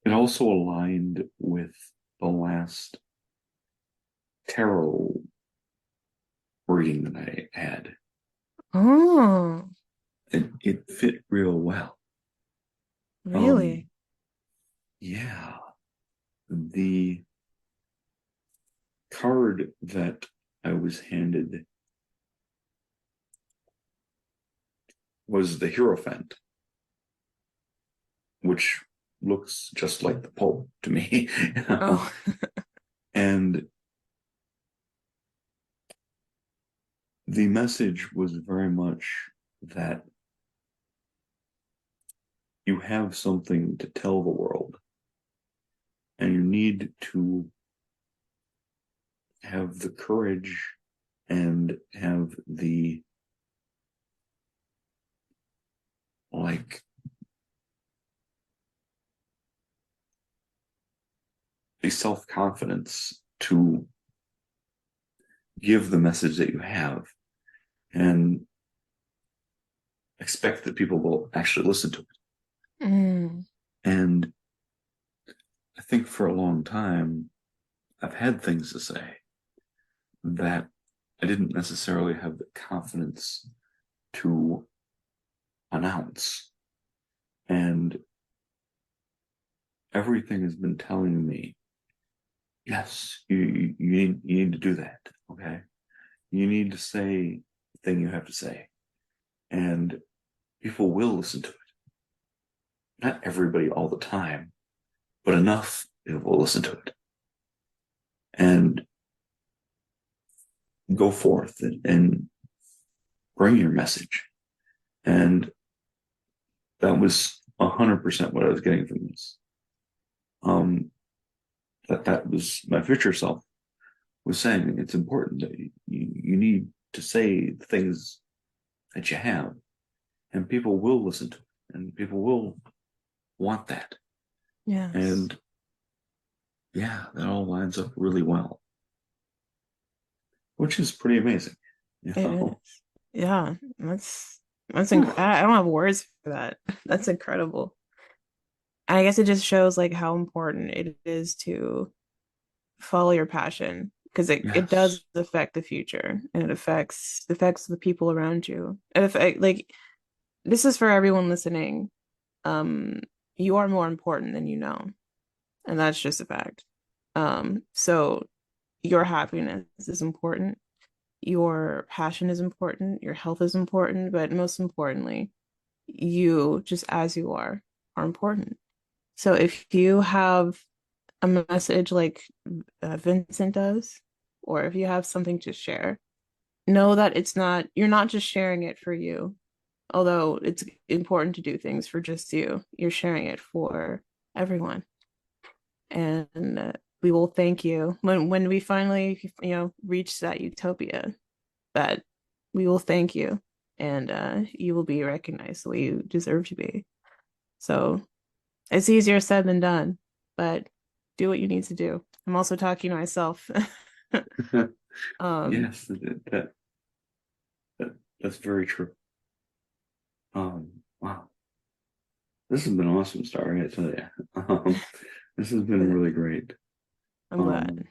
it also aligned with the last tarot reading that I had. Oh, It fit real well. really? Um, yeah, the card that I was handed was the Hierophant, which looks just like the Pope to me. Oh, And the message was very much that you have something to tell the world, and you need to have the courage and have the like the self-confidence to give the message that you have and expect that people will actually listen to it. mm, And I think for a long time, I've had things to say that I didn't necessarily have the confidence to announce. And everything has been telling me, yes, you need to do that. Okay. You need to say the thing you have to say. And people will listen to it. Not everybody all the time, but enough people will listen to it. And go forth and bring your message. And that was 100% what I was getting from this. That was my future self was saying it's important that you need to say the things that you have, and people will listen to it, and people will want that. yes, And yeah, that all lines up really well, which is pretty amazing. You it is. know? Yeah, that's incredible. I don't have words for that. That's incredible. I guess it just shows like how important it is to follow your passion because it Yes, does affect the future and it affects the people around you. It affect like this is for everyone listening. Um, you are more important than you know, and that's just a fact. So your happiness is important, your passion is important, your health is important, but most importantly, you just as you are important. So if you have a message like Vincent does, or if you have something to share, know that you're not just sharing it for you, although it's important to do things for just you. You're sharing it for everyone. And we will thank you when we finally, reach that utopia, that we will thank you and you will be recognized the way you deserve to be. So it's easier said than done, but do what you need to do. I'm also talking to myself. um, yes, that that's very true. Wow, this has been awesome, Star. I tell you, this has been really great. I'm glad. Um,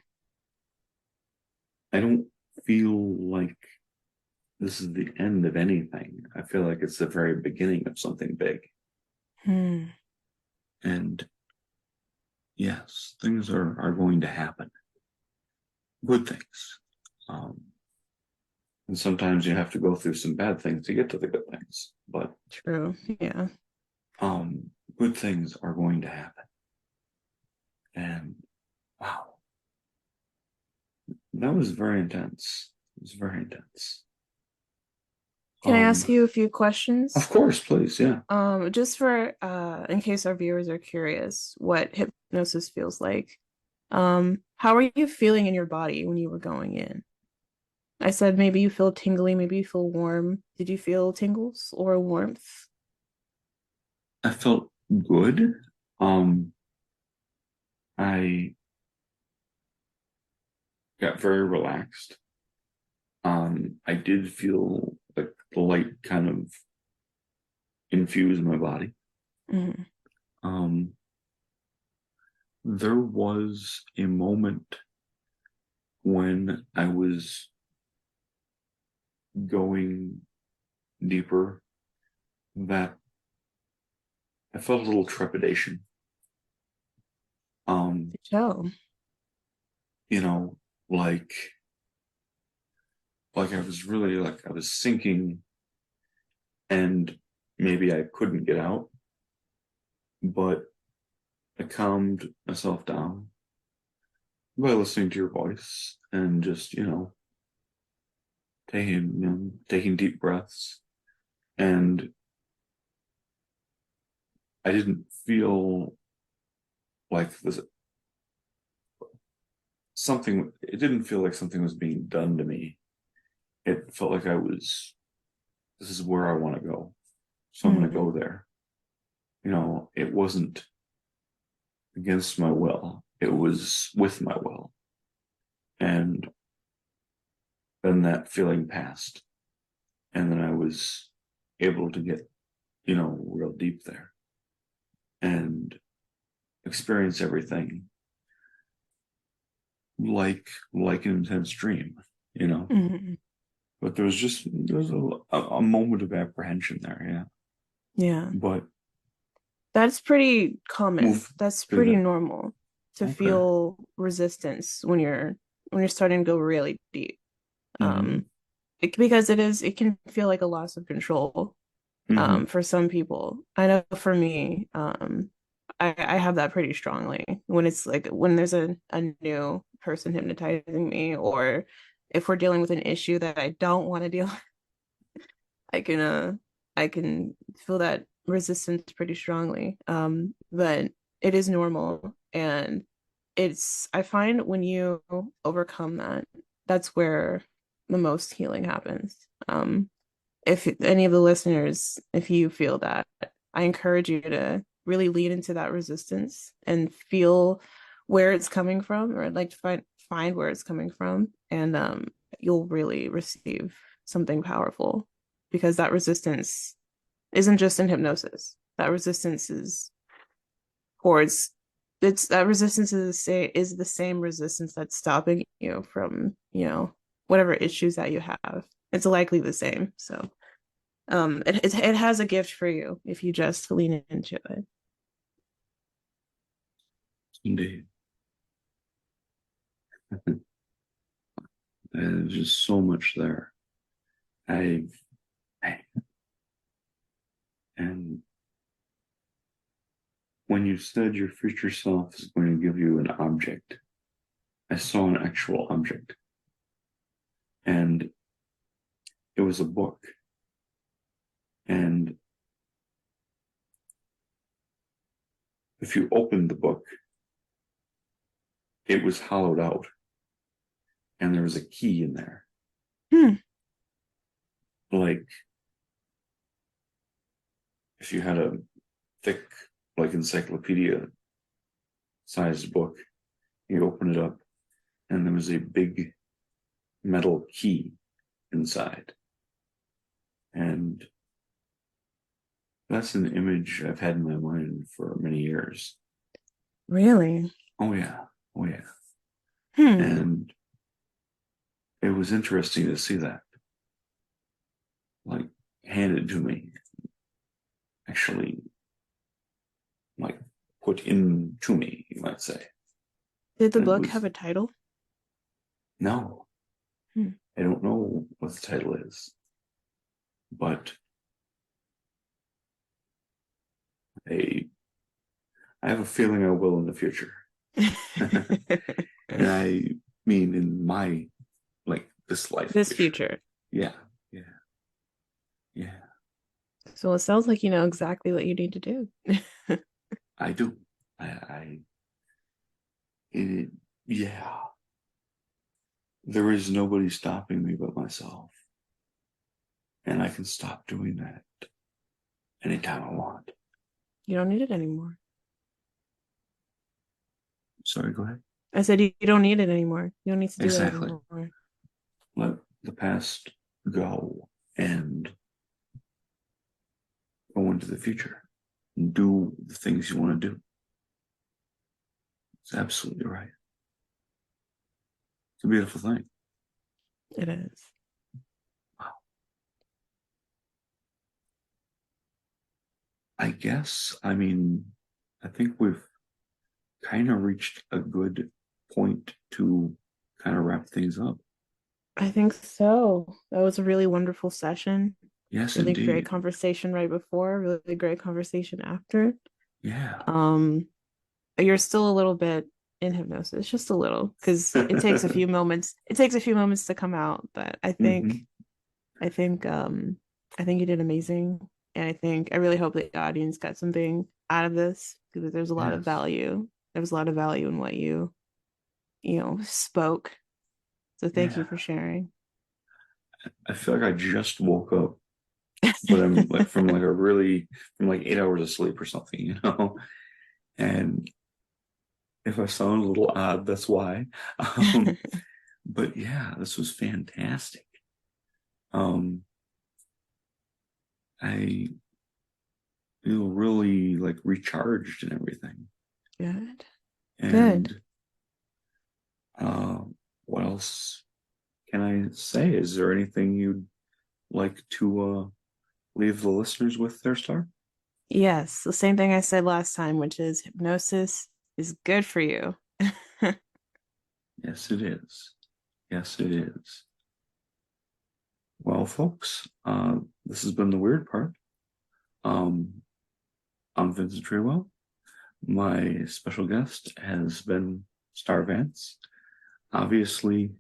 I don't feel like this is the end of anything. I feel like it's the very beginning of something big. Hmm. And yes, things are going to happen. Good things. Um, and sometimes you have to go through some bad things to get to the good things. But True. Yeah. um, good things are going to happen. And wow, that was very intense. It was very intense. Can I ask Um, you a few of questions? course, please, yeah. Just for in case our viewers are curious what hypnosis feels like. How are you feeling in your body when you were going in? I said maybe you feel tingly, maybe you feel warm. Did you feel tingles or warmth? I felt good. Um, I got very relaxed. I did feel like the light kind of infuse my body. Hmm. Um, there was a moment when I was going deeper that I felt a little trepidation. Um, Oh. you know, like I was really like I was sinking and maybe I couldn't get out, but I calmed myself down by listening to your voice and just, taking deep breaths. And I didn't feel like this something, it didn't feel like something was being done to me. It felt like this is where I want to go. So I'm going to Hmm. go there. It wasn't against my will, it was with my will. And then that feeling passed. And then I was able to get, real deep there and experience everything like an intense dream, you know. Hmm. But there was a moment of apprehension there, yeah. Yeah. But That's pretty common. move That's through pretty that. normal to Okay. feel resistance when you're starting to go really deep. Mm-hmm. Because it can feel like a loss of control Mm-hmm. for some people. I know for me, I have that pretty strongly when it's like when there's a new person hypnotizing me, or if we're dealing with an issue that I don't want to deal with, I can I can feel that resistance pretty strongly. But it is normal, and I find when you overcome that, that's where the most healing happens. If any of the listeners, if you feel that, I encourage you to really lean into that resistance and feel where it's coming from, or like to find where it's coming from, and you'll really receive something powerful because that resistance isn't just in hypnosis. That resistance is towards it's that resistance is the same resistance that's stopping you from, whatever issues that you have. It's likely the same. So it has a gift for you if you just lean into it. Indeed. There's just so much there. I, I and when you said your future self is going to give you an object, I saw an actual object, and it was a book. And if you opened the book, it was hollowed out, and there was a key in there, Hmm. like if you had a thick, like encyclopedia sized book, you open it up, and there was a big metal key inside. And that's an image I've had in my mind for many years. Really? Oh, yeah. Oh, yeah. Hmm. And it was interesting to see that, like, handed to me, actually, like, put into me, you might say. Did the And it book have was, a title? no, Hmm. I don't know what the title is, but I, I have a feeling I will in the future. And I mean, in my, like, this life This future. future. Yeah, yeah. So it sounds like you know exactly what you need to do. I do. I it, yeah. There is nobody stopping me but myself. And I can stop doing that anytime I want. You don't need it anymore. Sorry, go ahead. I said you don't need it anymore. You don't need to do that Exactly. anymore. Let the past go and go into the future. And do the things you want to do. It's absolutely right. It's a beautiful thing. It is. Wow. I guess, I mean, I think we've kind of reached a good point to kind of wrap things up. I think so. That was a really wonderful session. Yes, Really great indeed. conversation right before, really great conversation after. Yeah. Um, you're still a little bit in hypnosis, just a little, because it takes a few moments. It takes a few moments to come out, but Hmm. I think, I think you did amazing, and I really hope the audience got something out of this because there's a lot of Yes. value. There was a lot of value in what you know, spoke. So thank you Yeah. for sharing. I feel like I just woke up, but I'm like from like 8 hours of sleep or something, And if I sound a little odd, that's why. Um, but yeah, this was fantastic. Um, I feel really like recharged and everything. Good. Good. And uh, what else can I say? Is there anything you'd like to leave the listeners with there, Star? Yes, the same thing I said last time, which is hypnosis is good for you. Yes, it is. Yes, it is. Well, folks, this has been the weird part. Um, I'm Vincent Treewell. My special guest has been Star Vance. Obviously,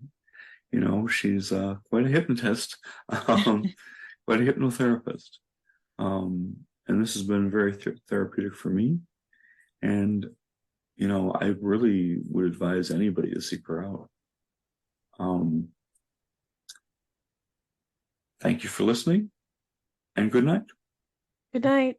she's quite a hypnotist, quite a hypnotherapist. And this has been very therapeutic for me. And, I really would advise anybody to seek her out. Um, thank you for listening and good night. Good night.